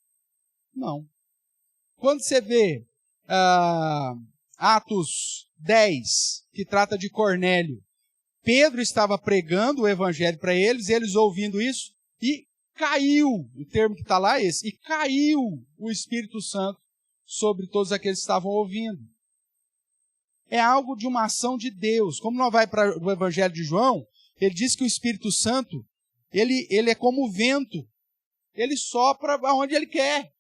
Não. Quando você vê Atos 10, que trata de Cornélio, Pedro estava pregando o evangelho para eles ouvindo isso, e caiu, o termo que está lá é esse, e caiu o Espírito Santo sobre todos aqueles que estavam ouvindo. É algo de uma ação de Deus. Como nós vai para o evangelho de João, ele diz que o Espírito Santo, ele é como o vento, ele sopra aonde ele quer.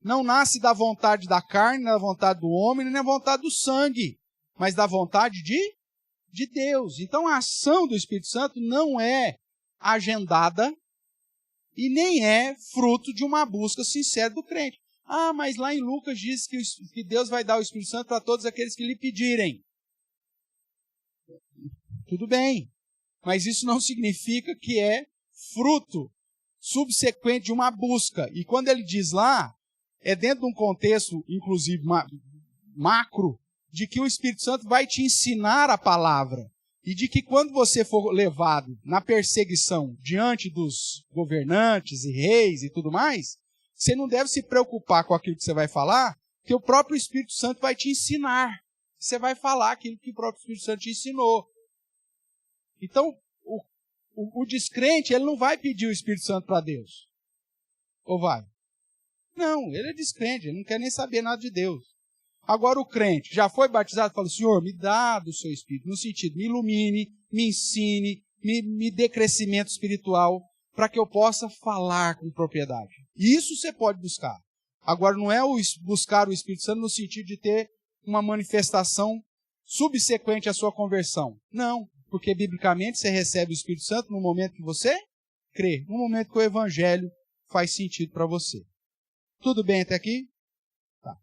Não nasce da vontade da carne, da vontade do homem, nem da vontade do sangue, mas da vontade de Deus. Então a ação do Espírito Santo não é agendada e nem é fruto de uma busca sincera do crente. Ah, mas lá em Lucas diz que Deus vai dar o Espírito Santo para todos aqueles que lhe pedirem. Tudo bem, mas isso não significa que é fruto subsequente de uma busca. E quando ele diz lá, é dentro de um contexto, inclusive macro, de que o Espírito Santo vai te ensinar a palavra. E de que quando você for levado na perseguição diante dos governantes e reis e tudo mais, você não deve se preocupar com aquilo que você vai falar, que o próprio Espírito Santo vai te ensinar. Você vai falar aquilo que o próprio Espírito Santo te ensinou. Então, o descrente, ele não vai pedir o Espírito Santo para Deus. Ou vai? Não, ele é descrente, ele não quer nem saber nada de Deus. Agora o crente já foi batizado e falou, Senhor, me dá do seu Espírito, no sentido, me ilumine, me ensine, me dê crescimento espiritual, para que eu possa falar com propriedade. Isso você pode buscar. Agora não é buscar o Espírito Santo no sentido de ter uma manifestação subsequente à sua conversão. Não, porque biblicamente você recebe o Espírito Santo no momento que você crê, no momento que o Evangelho faz sentido para você. Tudo bem até aqui? Tá.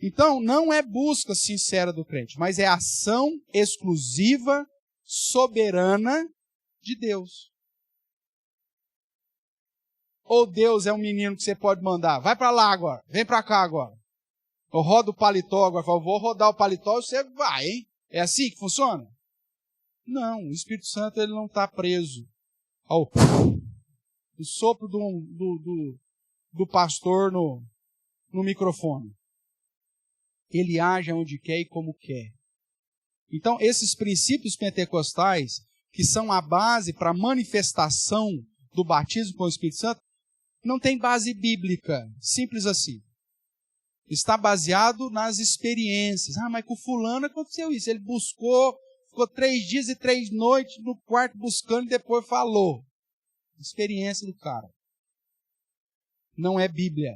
Então, não é busca sincera do crente, mas é ação exclusiva, soberana de Deus. Ou Deus é um menino que você pode mandar, vai para lá agora, vem para cá agora. Eu rodo o paletó agora, eu vou rodar o paletó e você vai, hein? É assim que funciona? Não, o Espírito Santo ele não está preso ao sopro do pastor no microfone. Ele age onde quer e como quer. Então, esses princípios pentecostais, que são a base para a manifestação do batismo com o Espírito Santo, não tem base bíblica, simples assim. Está baseado nas experiências. Ah, mas com fulano aconteceu isso. Ele buscou, ficou 3 dias e 3 noites no quarto buscando e depois falou. Experiência do cara. Não é Bíblia.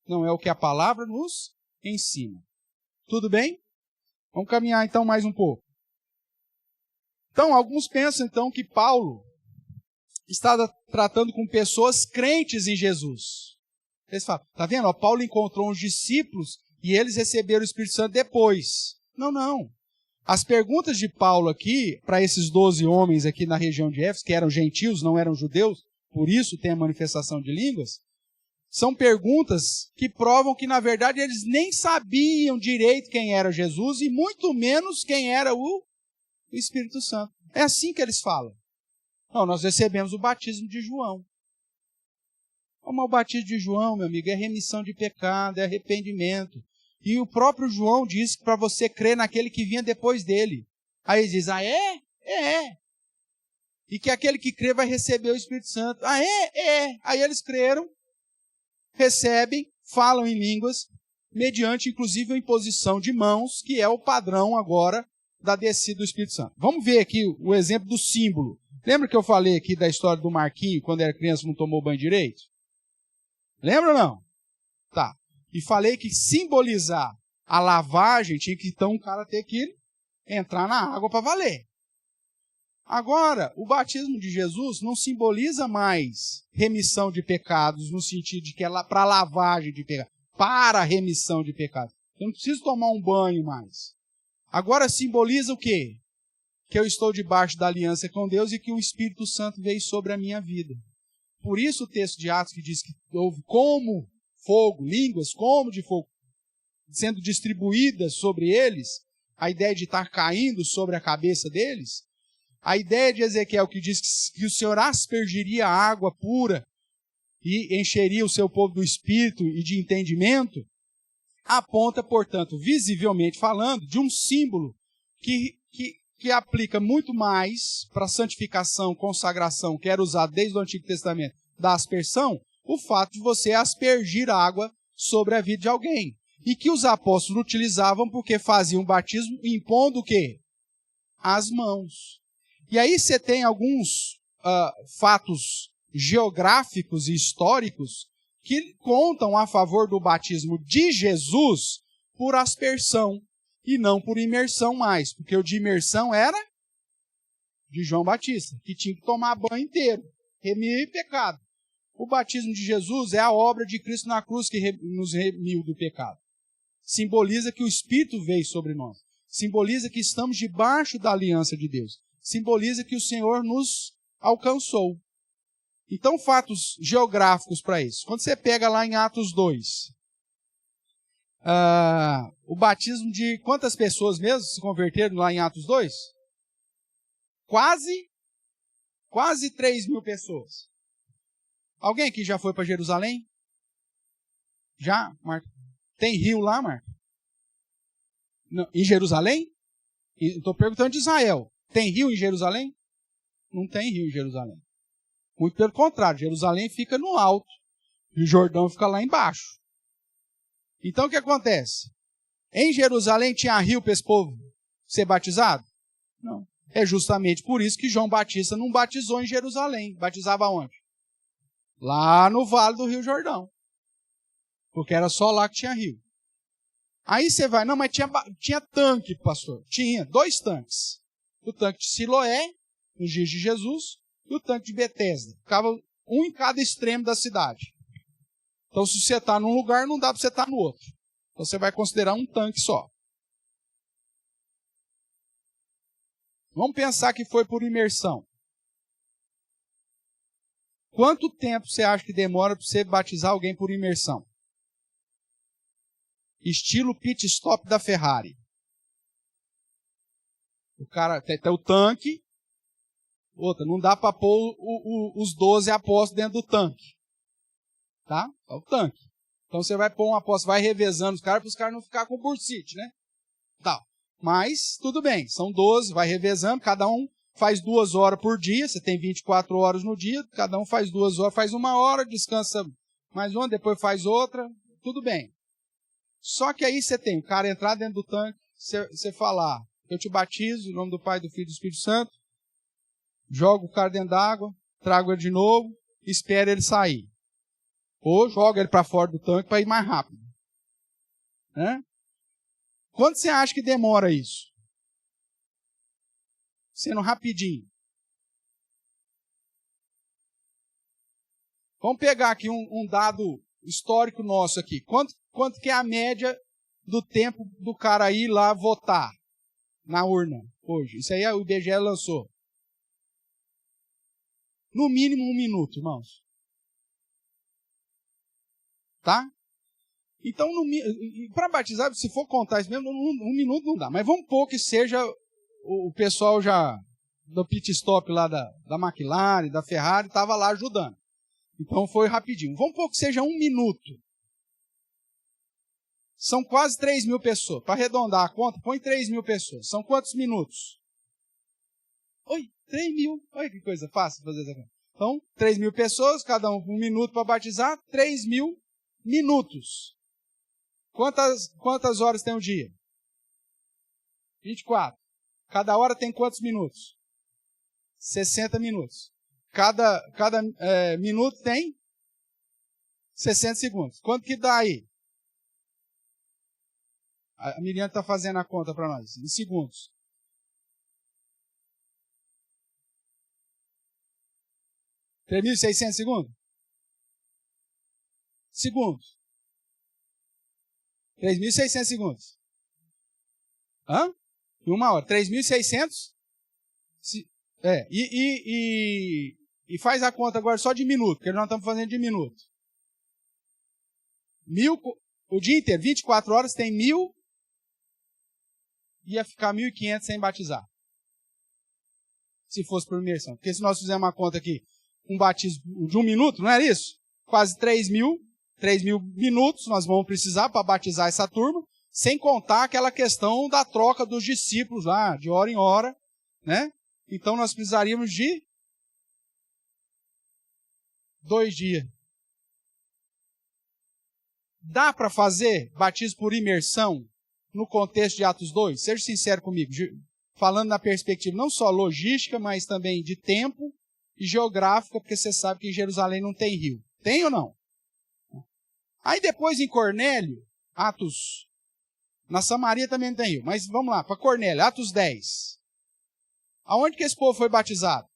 Não é o que a palavra nos ensina. Tudo bem? Vamos caminhar então mais um pouco. Então, alguns pensam então que Paulo está tratando com pessoas crentes em Jesus. Eles falam, tá vendo? Ó, Paulo encontrou uns discípulos e eles receberam o Espírito Santo depois. Não, não. As perguntas de Paulo aqui, para esses 12 homens aqui na região de Éfeso, que eram gentios, não eram judeus, por isso tem a manifestação de línguas, são perguntas que provam que, na verdade, eles nem sabiam direito quem era Jesus e muito menos quem era o Espírito Santo. É assim que eles falam. Não, nós recebemos o batismo de João. Mas o batismo de João, meu amigo, é remissão de pecado, é arrependimento. E o próprio João diz que para você crer naquele que vinha depois dele. Aí ele diz, é? É. E que aquele que crê vai receber o Espírito Santo. É. Aí eles creram, recebem, falam em línguas, mediante, inclusive, a imposição de mãos, que é o padrão agora da descida do Espírito Santo. Vamos ver aqui o exemplo do símbolo. Lembra que eu falei aqui da história do Marquinho, quando era criança não tomou banho direito? Lembra ou não? Tá. E falei que simbolizar a lavagem tinha que, então, o cara ter que entrar na água para valer. Agora, o batismo de Jesus não simboliza mais remissão de pecados, no sentido de que é para lavagem de pecados, para a remissão de pecados. Eu não preciso tomar um banho mais. Agora simboliza o quê? Que eu estou debaixo da aliança com Deus e que o Espírito Santo veio sobre a minha vida. Por isso o texto de Atos que diz que houve como fogo, línguas como de fogo, sendo distribuídas sobre eles, a ideia de estar caindo sobre a cabeça deles, a ideia de Ezequiel que diz que o Senhor aspergiria água pura e encheria o seu povo do espírito e de entendimento, aponta, portanto, visivelmente falando, de um símbolo que aplica muito mais para a santificação, consagração, que era usado desde o Antigo Testamento, da aspersão, o fato de você aspergir água sobre a vida de alguém. E que os apóstolos utilizavam porque faziam batismo impondo o quê? As mãos. E aí você tem alguns fatos geográficos e históricos que contam a favor do batismo de Jesus por aspersão e não por imersão mais, porque o de imersão era de João Batista, que tinha que tomar banho inteiro, remir pecado. O batismo de Jesus é a obra de Cristo na cruz que nos remiu do pecado. Simboliza que o Espírito veio sobre nós. Simboliza que estamos debaixo da aliança de Deus. Simboliza que o Senhor nos alcançou. Então, fatos geográficos para isso. Quando você pega lá em Atos 2, o batismo de quantas pessoas mesmo se converteram lá em Atos 2? Quase 3.000 pessoas. Alguém aqui já foi para Jerusalém? Já, Marta? Tem rio lá, Marta? Não, em Jerusalém? Estou perguntando de Israel. Tem rio em Jerusalém? Não tem rio em Jerusalém. Muito pelo contrário, Jerusalém fica no alto e o Jordão fica lá embaixo. Então o que acontece? Em Jerusalém tinha rio para esse povo ser batizado? Não. É justamente por isso que João Batista não batizou em Jerusalém. Batizava onde? Lá no Vale do Rio Jordão. Porque era só lá que tinha rio. Aí você vai, não, mas tinha tanque, pastor. Tinha 2 tanques. O tanque de Siloé, nos dias de Jesus, e o tanque de Betesda. Ficava um em cada extremo da cidade. Então, se você está num lugar, não dá para você estar no outro. Então, você vai considerar um tanque só. Vamos pensar que foi por imersão. Quanto tempo você acha que demora para você batizar alguém por imersão? Estilo pit stop da Ferrari. O cara tem o tanque. Outra, não dá para pôr os 12 apóstolos dentro do tanque. Tá? É o tanque. Então você vai pôr um apóstolo, vai revezando os caras, para os caras não ficar com bursite, né? Tá. Mas, tudo bem, são 12, vai revezando, cada um faz 2 horas por dia, você tem 24 horas no dia, cada um faz 2 horas, faz 1 hora, descansa mais uma, depois faz outra, tudo bem. Só que aí você tem o cara entrar dentro do tanque, você falar, eu te batizo em nome do Pai, do Filho e do Espírito Santo, joga o cara dentro d'água, trago ele de novo, espera ele sair. Ou joga ele para fora do tanque para ir mais rápido. Né? Quanto você acha que demora isso? Sendo rapidinho. Vamos pegar aqui um dado histórico nosso aqui. Quanto que é a média do tempo do cara ir lá votar na urna hoje? Isso aí o IBGE lançou. No mínimo 1 minuto, irmãos. Tá? Então, para batizar, se for contar isso mesmo, 1 minuto não dá. Mas vamos pôr que seja o pessoal já do pit stop lá da McLaren, da Ferrari, estava lá ajudando. Então foi rapidinho. Vamos pôr que seja 1 minuto. São quase 3.000 pessoas. Para arredondar a conta, põe 3.000 pessoas. São quantos minutos? Oi, 3.000. Olha que coisa fácil fazer essa conta. Então, 3.000 pessoas, cada um 1 minuto para batizar, 3.000 minutos. Quantas horas tem um dia? 24. Cada hora tem quantos minutos? 60 minutos. Cada minuto tem 60 segundos. Quanto que dá aí? A Miriam está fazendo a conta para nós. Em segundos. 3.600 segundos? Segundos. 3.600 segundos. Hã? Em 1 hora. 3.600? E faz a conta agora só de minuto, porque nós estamos fazendo de minuto. O dia inteiro, 24 horas, tem 1.000, ia ficar 1.500 sem batizar. Se fosse por imersão. Porque se nós fizermos uma conta aqui, um batismo de 1 minuto, não era isso? Quase 3.000 minutos nós vamos precisar para batizar essa turma, sem contar aquela questão da troca dos discípulos lá, de hora em hora, né? Então nós precisaríamos de 2 dias. Dá para fazer batismo por imersão no contexto de Atos 2? Seja sincero comigo, falando na perspectiva não só logística, mas também de tempo e geográfica, porque você sabe que em Jerusalém não tem rio. Tem ou não? Aí depois em Cornélio, Atos, na Samaria também não tem rio, mas vamos lá, para Cornélio, Atos 10. Aonde que esse povo foi batizado?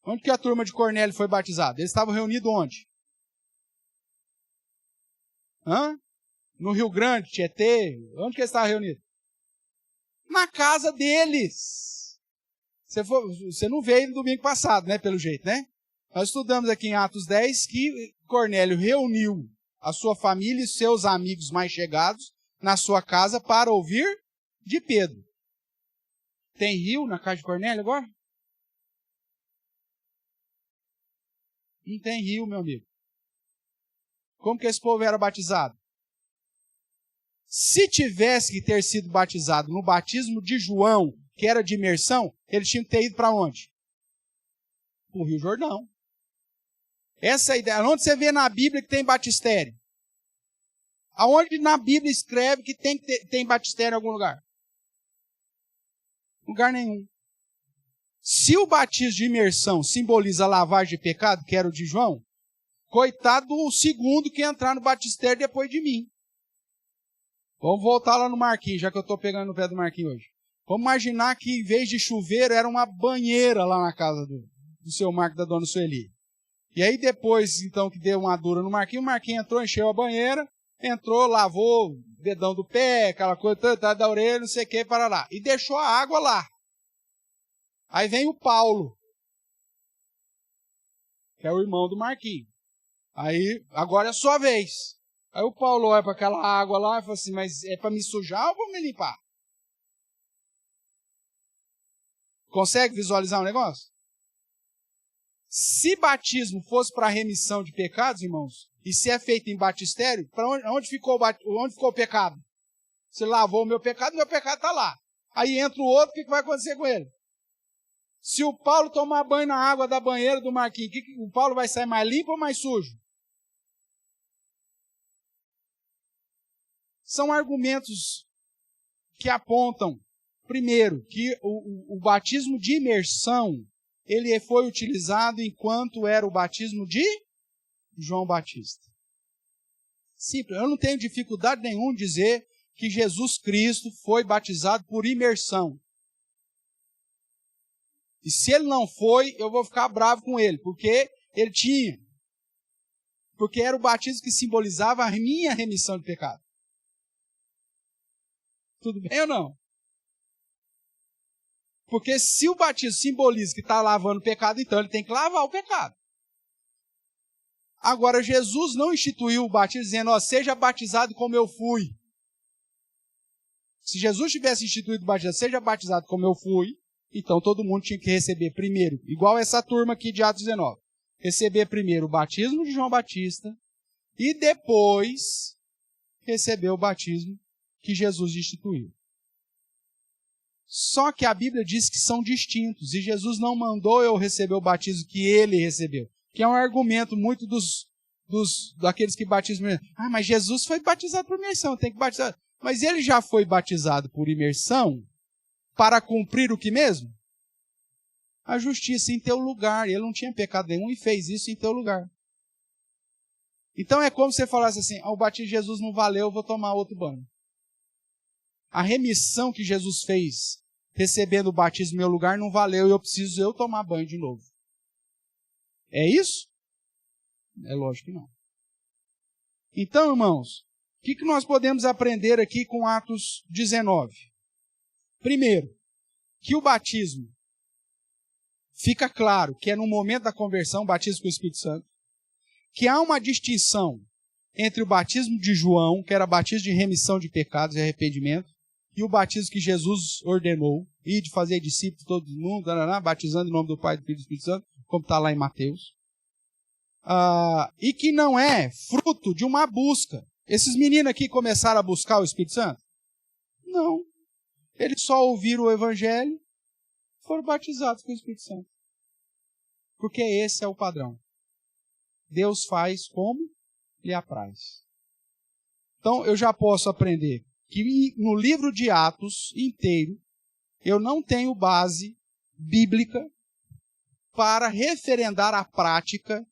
Onde que a turma de Cornélio foi batizada? Eles estavam reunidos onde? No Rio Grande, Tietê? Onde que eles estavam reunidos? Na casa deles. Você não veio no domingo passado, né? Pelo jeito, né? Nós estudamos aqui em Atos 10 que Cornélio reuniu a sua família e seus amigos mais chegados na sua casa para ouvir de Pedro. Tem rio na casa de Cornélio agora? Não tem rio, meu amigo. Como que esse povo era batizado? Se tivesse que ter sido batizado no batismo de João, que era de imersão, eles tinham que ter ido para onde? Para o Rio Jordão. Essa é a ideia. Onde você vê na Bíblia que tem batistério? Aonde na Bíblia escreve que tem batistério em algum lugar? Lugar nenhum. Se o batismo de imersão simboliza a lavagem de pecado, que era o de João, coitado do segundo que entrar no batistério depois de mim. Vamos voltar lá no Marquinhos, já que eu estou pegando no pé do Marquinhos hoje. Vamos imaginar que em vez de chuveiro era uma banheira lá na casa do seu Marco, da dona Sueli. E aí depois, então, que deu uma dura no Marquinhos, o Marquinhos entrou, encheu a banheira, entrou, lavou o dedão do pé, aquela coisa da orelha, não sei o que, para lá. E deixou a água lá. Aí vem o Paulo, que é o irmão do Marquinhos. Aí, agora é a sua vez. Aí o Paulo olha para aquela água lá e fala assim, mas é para me sujar ou para me limpar? Consegue visualizar o negócio? Se batismo fosse para remissão de pecados, irmãos, e se é feito em batistério, para onde ficou o pecado? Você lavou o meu pecado está lá. Aí entra o outro, o que vai acontecer com ele? Se o Paulo tomar banho na água da banheira do Marquinhos, o Paulo vai sair mais limpo ou mais sujo? São argumentos que apontam, primeiro, que o batismo de imersão, ele foi utilizado enquanto era o batismo de João Batista. Simples, eu não tenho dificuldade nenhuma em dizer que Jesus Cristo foi batizado por imersão. E se ele não foi, eu vou ficar bravo com ele, porque ele tinha Porque era o batismo que simbolizava a minha remissão de pecado. Tudo bem ou não? Porque se o batismo simboliza que está lavando o pecado, então ele tem que lavar o pecado. Agora, Jesus não instituiu o batismo dizendo, ó, seja batizado como eu fui. Se Jesus tivesse instituído o batismo, seja batizado como eu fui, então todo mundo tinha que receber primeiro, igual essa turma aqui de Atos 19, receber primeiro o batismo de João Batista e depois receber o batismo que Jesus instituiu. Só que a Bíblia diz que são distintos, e Jesus não mandou eu receber o batismo que ele recebeu, que é um argumento muito daqueles que batizam. Ah, mas Jesus foi batizado por imersão, tem que batizar. Mas ele já foi batizado por imersão para cumprir o que mesmo? A justiça em teu lugar. Ele não tinha pecado nenhum e fez isso em teu lugar. Então é como se você falasse assim, o batismo de Jesus não valeu, eu vou tomar outro banho. A remissão que Jesus fez, recebendo o batismo no meu lugar, não valeu e eu preciso tomar banho de novo. É isso? É lógico que não. Então, irmãos, o que nós podemos aprender aqui com Atos 19? Primeiro, que o batismo fica claro que é no momento da conversão, batismo com o Espírito Santo, que há uma distinção entre o batismo de João, que era batismo de remissão de pecados e arrependimento, e o batismo que Jesus ordenou, e de fazer discípulos de todo mundo, batizando em nome do Pai, do Filho e do Espírito Santo, como está lá em Mateus. E que não é fruto de uma busca. Esses meninos aqui começaram a buscar o Espírito Santo? Não. Eles só ouviram o Evangelho e foram batizados com o Espírito Santo. Porque esse é o padrão. Deus faz como lhe apraz. Então, eu já posso aprender que no livro de Atos inteiro, eu não tenho base bíblica para referendar a prática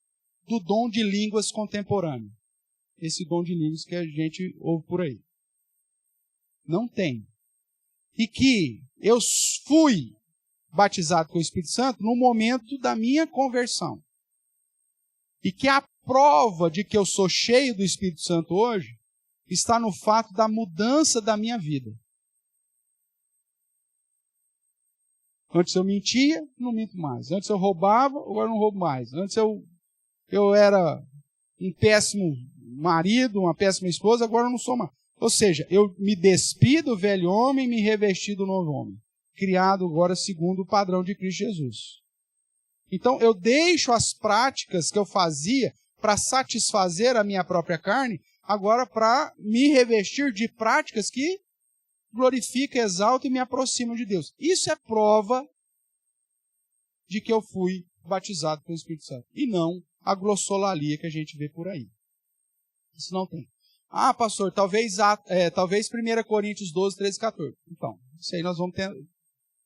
do dom de línguas contemporâneo. Esse dom de línguas que a gente ouve por aí. Não tem. E que eu fui batizado com o Espírito Santo no momento da minha conversão. E que a prova de que eu sou cheio do Espírito Santo hoje está no fato da mudança da minha vida. Antes eu mentia, não minto mais. Antes eu roubava, agora não roubo mais. Antes eu era um péssimo marido, uma péssima esposa, agora eu não sou mais. Ou seja, eu me despido do velho homem e me revesti do novo homem. Criado agora segundo o padrão de Cristo Jesus. Então eu deixo as práticas que eu fazia para satisfazer a minha própria carne, agora para me revestir de práticas que glorificam, exaltam e me aproximam de Deus. Isso é prova de que eu fui batizado pelo Espírito Santo. E não a glossolalia que a gente vê por aí. Isso não tem. Ah, pastor, talvez 1 Coríntios 12, 13, 14. Então, isso aí nós vamos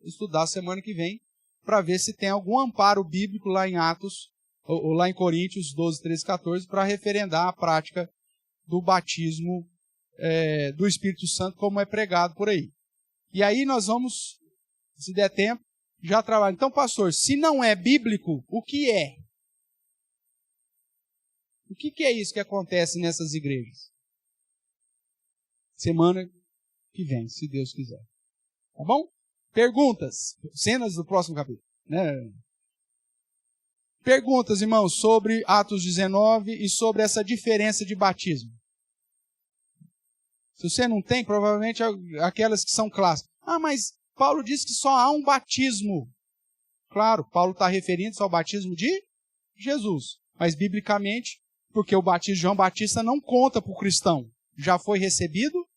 estudar semana que vem para ver se tem algum amparo bíblico lá em Atos, ou lá em Coríntios 12, 13, 14, para referendar a prática do batismo do Espírito Santo como é pregado por aí. E aí nós vamos, se der tempo, já trabalhar. Então, pastor, se não é bíblico, o que é? O que é isso que acontece nessas igrejas? Semana que vem, se Deus quiser. Tá bom? Perguntas. Cenas do próximo capítulo. Né? Perguntas, irmãos, sobre Atos 19 e sobre essa diferença de batismo. Se você não tem, provavelmente aquelas que são clássicas. Ah, mas Paulo diz que só há um batismo. Claro, Paulo está referindo-se ao batismo de Jesus. Mas, biblicamente, porque o batismo de João Batista não conta para o cristão. Já foi recebido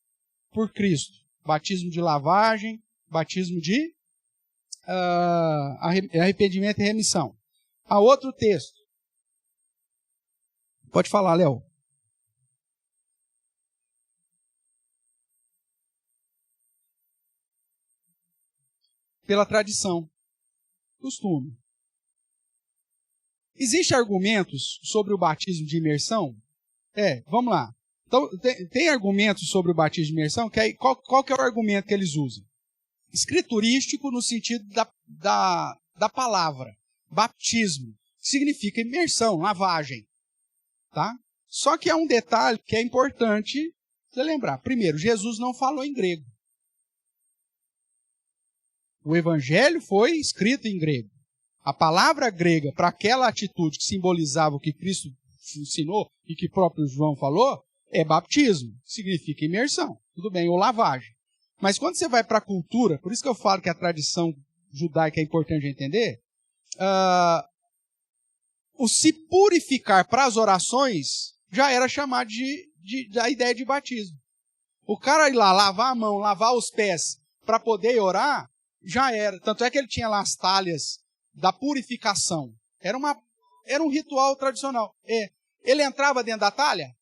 por Cristo. Batismo de lavagem, batismo de arrependimento e remissão. Há outro texto. Pode falar, Léo. Pela tradição. Costume. Existem argumentos sobre o batismo de imersão? Vamos lá. Então, tem argumentos sobre o batismo de imersão? Qual que é o argumento que eles usam? Escriturístico no sentido da palavra. Batismo significa imersão, lavagem. Tá? Só que há um detalhe que é importante você lembrar. Primeiro, Jesus não falou em grego. O evangelho foi escrito em grego. A palavra grega para aquela atitude que simbolizava o que Cristo ensinou e que próprio João falou, é batismo, significa imersão. Tudo bem, ou lavagem. Mas quando você vai para a cultura, por isso que eu falo que a tradição judaica é importante entender, o se purificar para as orações já era chamado da ideia de batismo. O cara ir lá, lavar a mão, lavar os pés para poder orar, já era. Tanto é que ele tinha lá as talhas da purificação. Era um ritual tradicional. Ele entrava dentro da talha?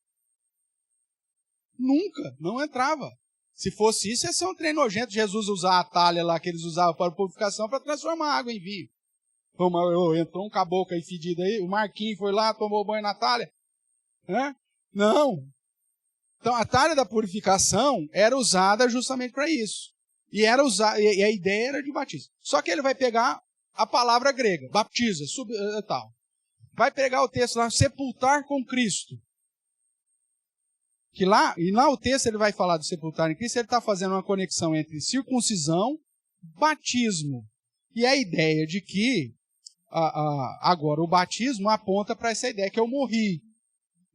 Nunca, não entrava. Se fosse isso, ia ser um trem nojento Jesus usar a talha lá que eles usavam para purificação para transformar a água em vinho. Entrou um caboclo aí fedido aí, o Marquinhos foi lá, tomou banho na talha. Não. Então a talha da purificação era usada justamente para isso. E a ideia era de batismo. Só que ele vai pegar a palavra grega, baptiza, tal. Vai pegar o texto lá, sepultar com Cristo. E lá o texto ele vai falar do sepultar em Cristo, ele está fazendo uma conexão entre circuncisão, batismo. E a ideia de que agora o batismo aponta para essa ideia que eu morri.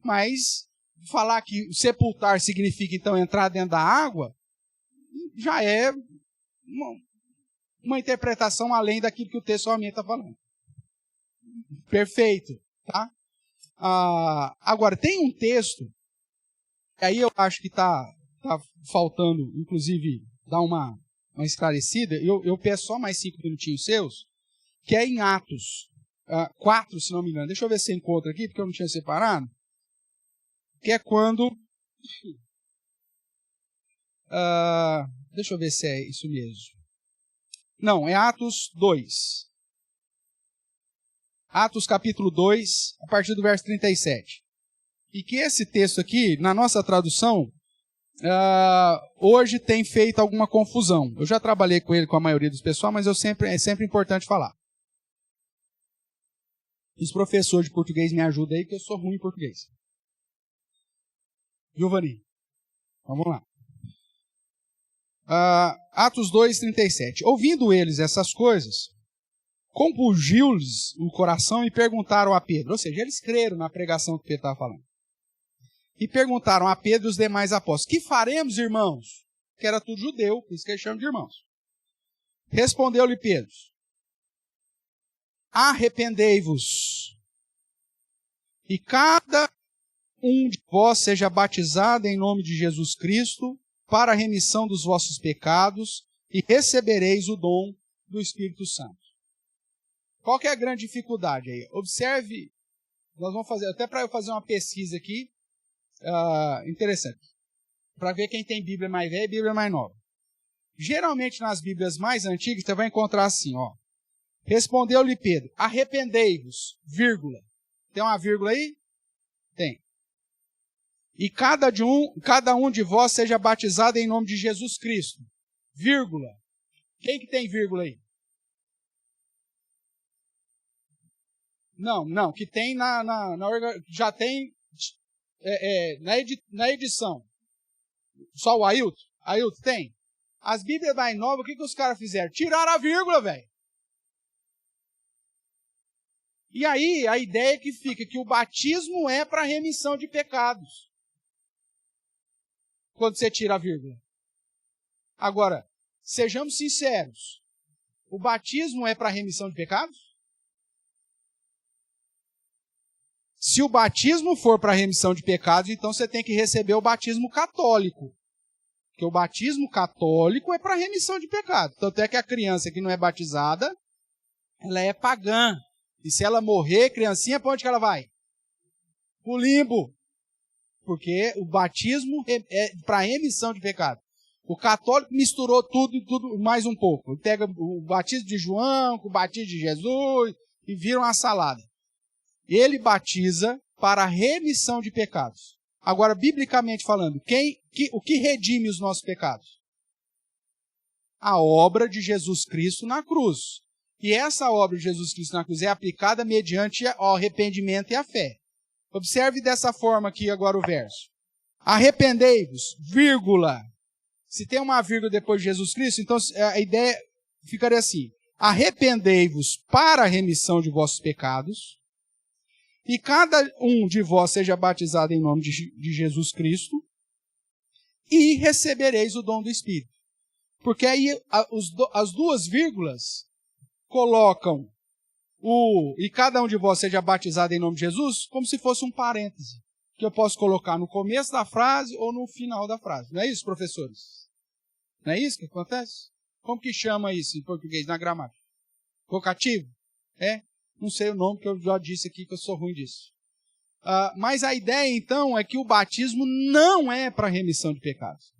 Mas falar que sepultar significa então entrar dentro da água, já é uma interpretação além daquilo que o texto realmente está falando. Perfeito, tá? Agora, tem um texto, aí eu acho que está faltando, inclusive, dar uma esclarecida, eu peço só mais 5 minutinhos seus, que é em Atos 4, se não me engano. Deixa eu ver se eu encontro aqui, porque eu não tinha separado. Que é quando... deixa eu ver se é isso mesmo. Não, é Atos 2. Atos capítulo 2, a partir do verso 37. E que esse texto aqui, na nossa tradução, hoje tem feito alguma confusão. Eu já trabalhei com ele com a maioria dos pessoal, mas é sempre importante falar. Os professores de português me ajudam aí, porque eu sou ruim em português. Giovanni, vamos lá. Atos 2, 37. Ouvindo eles essas coisas, compungiu-lhes o coração e perguntaram a Pedro. Ou seja, eles creram na pregação que Pedro estava falando. E perguntaram a Pedro e os demais apóstolos: que faremos, irmãos? Que era tudo judeu, por isso que eles chamam de irmãos. Respondeu-lhe Pedro: arrependei-vos, e cada um de vós seja batizado em nome de Jesus Cristo, para a remissão dos vossos pecados, e recebereis o dom do Espírito Santo. Qual que é a grande dificuldade aí? Observe, nós vamos fazer, até para eu fazer uma pesquisa aqui, interessante, para ver quem tem Bíblia mais velha e Bíblia mais nova. Geralmente nas Bíblias mais antigas, você vai encontrar assim, ó. Respondeu-lhe Pedro: arrependei-vos, vírgula. Tem uma vírgula aí? Tem. E cada um de vós seja batizado em nome de Jesus Cristo, vírgula. Quem que tem vírgula aí? Não, que tem já tem na edição. Só o Ailton? Ailton tem? As Bíblias mais novas, o que os caras fizeram? Tiraram a vírgula, velho. E aí, a ideia que fica que o batismo é para remissão de pecados. Quando você tira a vírgula. Agora, sejamos sinceros. O batismo é para remissão de pecados? Se o batismo for para remissão de pecados, então você tem que receber o batismo católico. Porque o batismo católico é para remissão de pecados. Tanto é que a criança que não é batizada, ela é pagã. E se ela morrer, criancinha, para onde que ela vai? Para o limbo. Porque o batismo é para remissão de pecado. O católico misturou tudo e tudo mais um pouco. Ele pega o batismo de João com o batismo de Jesus e vira uma salada. Ele batiza para a remissão de pecados. Agora, biblicamente falando, o que redime os nossos pecados? A obra de Jesus Cristo na cruz. E essa obra de Jesus Cristo na cruz é aplicada mediante o arrependimento e a fé. Observe dessa forma aqui agora o verso. Arrependei-vos, vírgula. Se tem uma vírgula depois de Jesus Cristo, então a ideia ficaria assim. Arrependei-vos para a remissão de vossos pecados, e cada um de vós seja batizado em nome de Jesus Cristo, e recebereis o dom do Espírito. Porque aí as duas vírgulas colocam e cada um de vós seja batizado em nome de Jesus, como se fosse um parêntese, que eu posso colocar no começo da frase ou no final da frase. Não é isso, professores? Não é isso que acontece? Como que chama isso em português, na gramática? Vocativo? Não sei o nome, que eu já disse aqui que eu sou ruim disso. Mas a ideia, então, é que o batismo não é para remissão de pecados.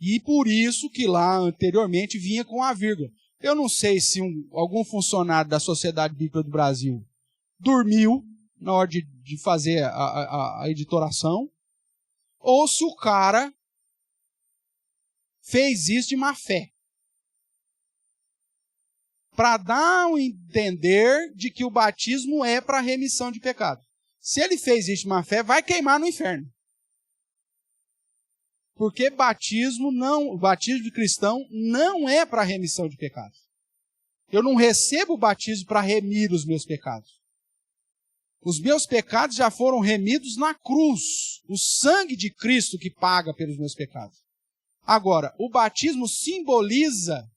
E por isso que lá anteriormente vinha com a vírgula. Eu não sei se algum funcionário da Sociedade Bíblica do Brasil dormiu na hora de fazer a editoração, ou se o cara fez isso de má fé. Para dar a entender de que o batismo é para remissão de pecado. Se ele fez isso de má fé, vai queimar no inferno. Porque o batismo de cristão não é para remissão de pecados. Eu não recebo o batismo para remir os meus pecados. Os meus pecados já foram remidos na cruz. O sangue de Cristo que paga pelos meus pecados. Agora, o batismo simboliza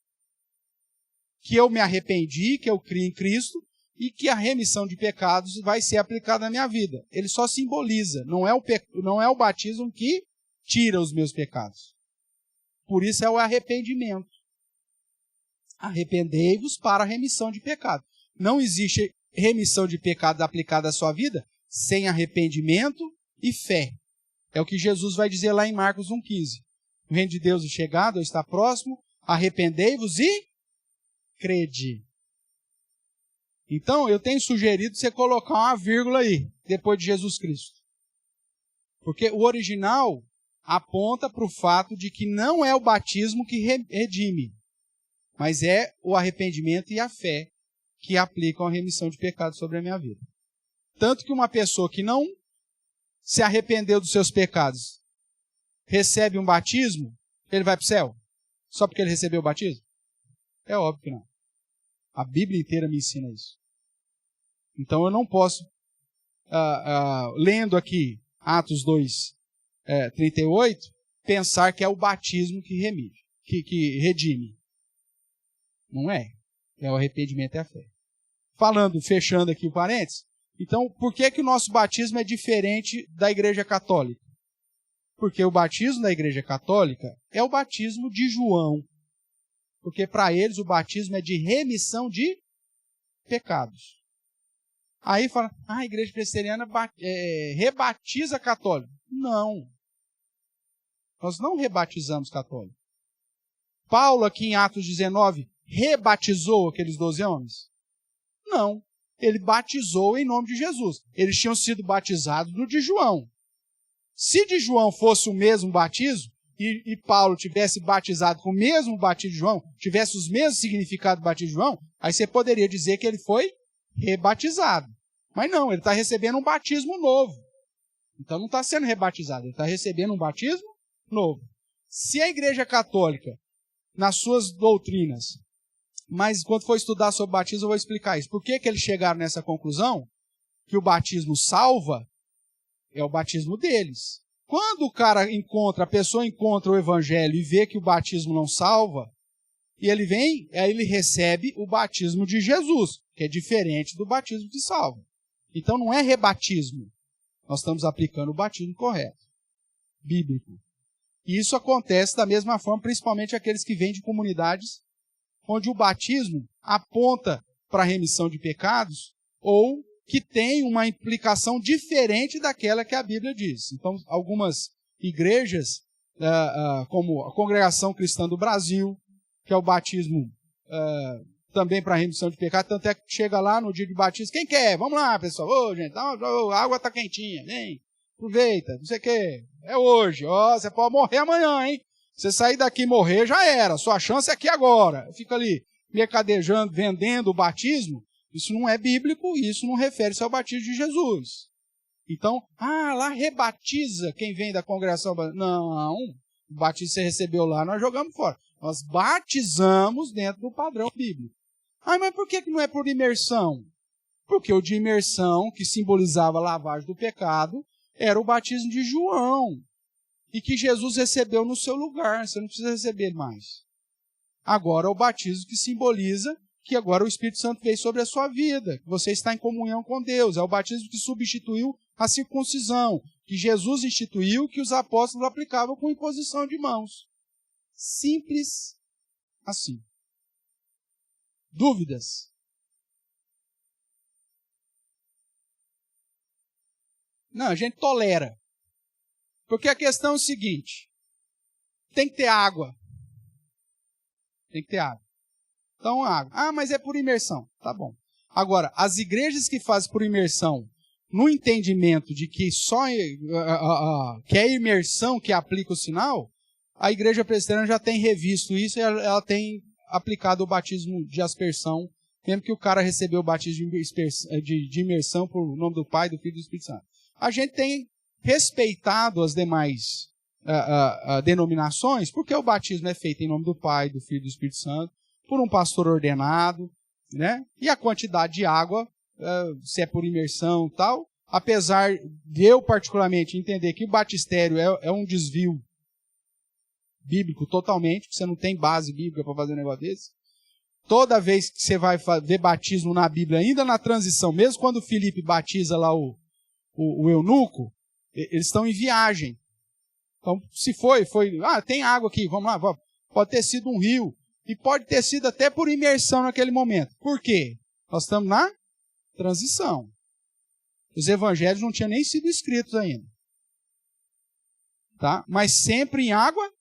que eu me arrependi, que eu criei em Cristo e que a remissão de pecados vai ser aplicada na minha vida. Ele só simboliza, não é o batismo que tira os meus pecados. Por isso é o arrependimento. Arrependei-vos para a remissão de pecado. Não existe remissão de pecados aplicada à sua vida sem arrependimento e fé. É o que Jesus vai dizer lá em Marcos 1,15. O reino de Deus é chegado, ou está próximo, arrependei-vos e crede. Então, eu tenho sugerido você colocar uma vírgula aí, depois de Jesus Cristo. Porque o original aponta para o fato de que não é o batismo que redime, mas é o arrependimento e a fé que aplicam a remissão de pecados sobre a minha vida. Tanto que uma pessoa que não se arrependeu dos seus pecados recebe um batismo, ele vai para o céu? Só porque ele recebeu o batismo? É óbvio que não. A Bíblia inteira me ensina isso. Então eu não posso, lendo aqui Atos 2:38, pensar que é o batismo que redime. Não é. É o arrependimento e a fé. Fechando aqui o parênteses, então por que o nosso batismo é diferente da Igreja Católica? Porque o batismo da Igreja Católica é o batismo de João. Porque para eles o batismo é de remissão de pecados. Aí fala, a igreja presbiteriana rebatiza católico. Não. Nós não rebatizamos católico. Paulo, aqui em Atos 19, rebatizou aqueles 12 homens? Não. Ele batizou em nome de Jesus. Eles tinham sido batizados no de João. Se de João fosse o mesmo batismo, e Paulo tivesse batizado com o mesmo batismo de João, tivesse os mesmos significados do batismo de João, aí você poderia dizer que ele foi rebatizado. Mas não, ele está recebendo um batismo novo. Então não está sendo rebatizado, ele está recebendo um batismo novo. Se a Igreja Católica, nas suas doutrinas, mas quando for estudar sobre o batismo, eu vou explicar isso. Por que eles chegaram nessa conclusão? Que o batismo salva, é o batismo deles. Quando a pessoa encontra o Evangelho e vê que o batismo não salva, e ele vem, aí ele recebe o batismo de Jesus, que é diferente do batismo que salva. Então não é rebatismo. Nós estamos aplicando o batismo correto, bíblico. E isso acontece da mesma forma, principalmente aqueles que vêm de comunidades onde o batismo aponta para a remissão de pecados ou que tem uma implicação diferente daquela que a Bíblia diz. Então, algumas igrejas, como a Congregação Cristã do Brasil, que é o batismo também para a remissão de pecado, tanto é que chega lá no dia de batismo, quem quer? Vamos lá, pessoal. Ô, gente, a água está quentinha, vem, aproveita, não sei o quê. É hoje, você pode morrer amanhã, hein? Você sair daqui e morrer, já era, sua chance é aqui agora. Fica ali mercadejando, vendendo o batismo, Isso não é bíblico e isso não refere-se ao batismo de Jesus. Então, lá rebatiza quem vem da congregação. Não, o batismo que você recebeu lá, nós jogamos fora. Nós batizamos dentro do padrão bíblico. Mas por que não é por imersão? Porque o de imersão, que simbolizava a lavagem do pecado, era o batismo de João. E que Jesus recebeu no seu lugar. Você não precisa receber mais. Agora, o batismo que simboliza que agora o Espírito Santo veio sobre a sua vida, que você está em comunhão com Deus. É o batismo que substituiu a circuncisão, que Jesus instituiu, que os apóstolos aplicavam com imposição de mãos. Simples assim. Dúvidas? Não, a gente tolera. Porque a questão é o seguinte, tem que ter água. Tem que ter água. Então, água. Mas é por imersão. Tá bom. Agora, as igrejas que fazem por imersão, no entendimento de que só que é a imersão que aplica o sinal, a igreja presbiteriana já tem revisto isso e ela tem aplicado o batismo de aspersão, mesmo que o cara recebeu o batismo de imersão por nome do Pai, do Filho e do Espírito Santo. A gente tem respeitado as demais denominações, porque o batismo é feito em nome do Pai, do Filho e do Espírito Santo, por um pastor ordenado, né? E a quantidade de água, se é por imersão e tal, apesar de eu particularmente entender que o batistério é um desvio bíblico totalmente, você não tem base bíblica para fazer um negócio desse. Toda vez que você vai ver batismo na Bíblia, ainda na transição, mesmo quando Filipe batiza lá o eunuco, eles estão em viagem. Então, se foi, tem água aqui, vamos lá, pode ter sido um rio, e pode ter sido até por imersão naquele momento. Por quê? Nós estamos na transição. Os evangelhos não tinham nem sido escritos ainda. Tá? Mas sempre em água.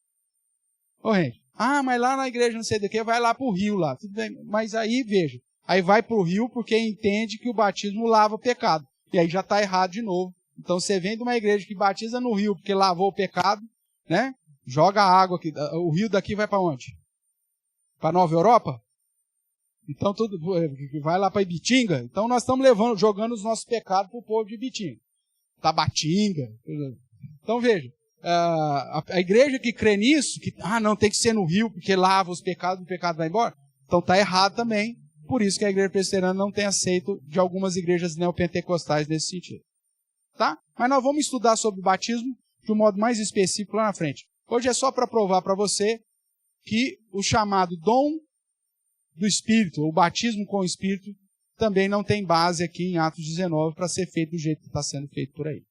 Gente, mas lá na igreja não sei do que, vai lá para o rio lá. Tudo bem, mas aí, veja, aí vai para o rio porque entende que o batismo lava o pecado. E aí já está errado de novo. Então você vem de uma igreja que batiza no rio porque lavou o pecado, né? Joga a água aqui. O rio daqui vai para onde? Para Nova Europa? Então tudo vai lá para Ibitinga. Então nós estamos jogando os nossos pecados para o povo de Ibitinga. Tabatinga. Então veja, a igreja que crê nisso, que não tem que ser no rio porque lava os pecados, o pecado vai embora. Então está errado também. Por isso que a igreja presbiteriana não tem aceito de algumas igrejas neopentecostais nesse sentido. Tá? Mas nós vamos estudar sobre o batismo de um modo mais específico lá na frente. Hoje é só para provar para você que o chamado dom do Espírito, o batismo com o Espírito, também não tem base aqui em Atos 19 para ser feito do jeito que está sendo feito por aí.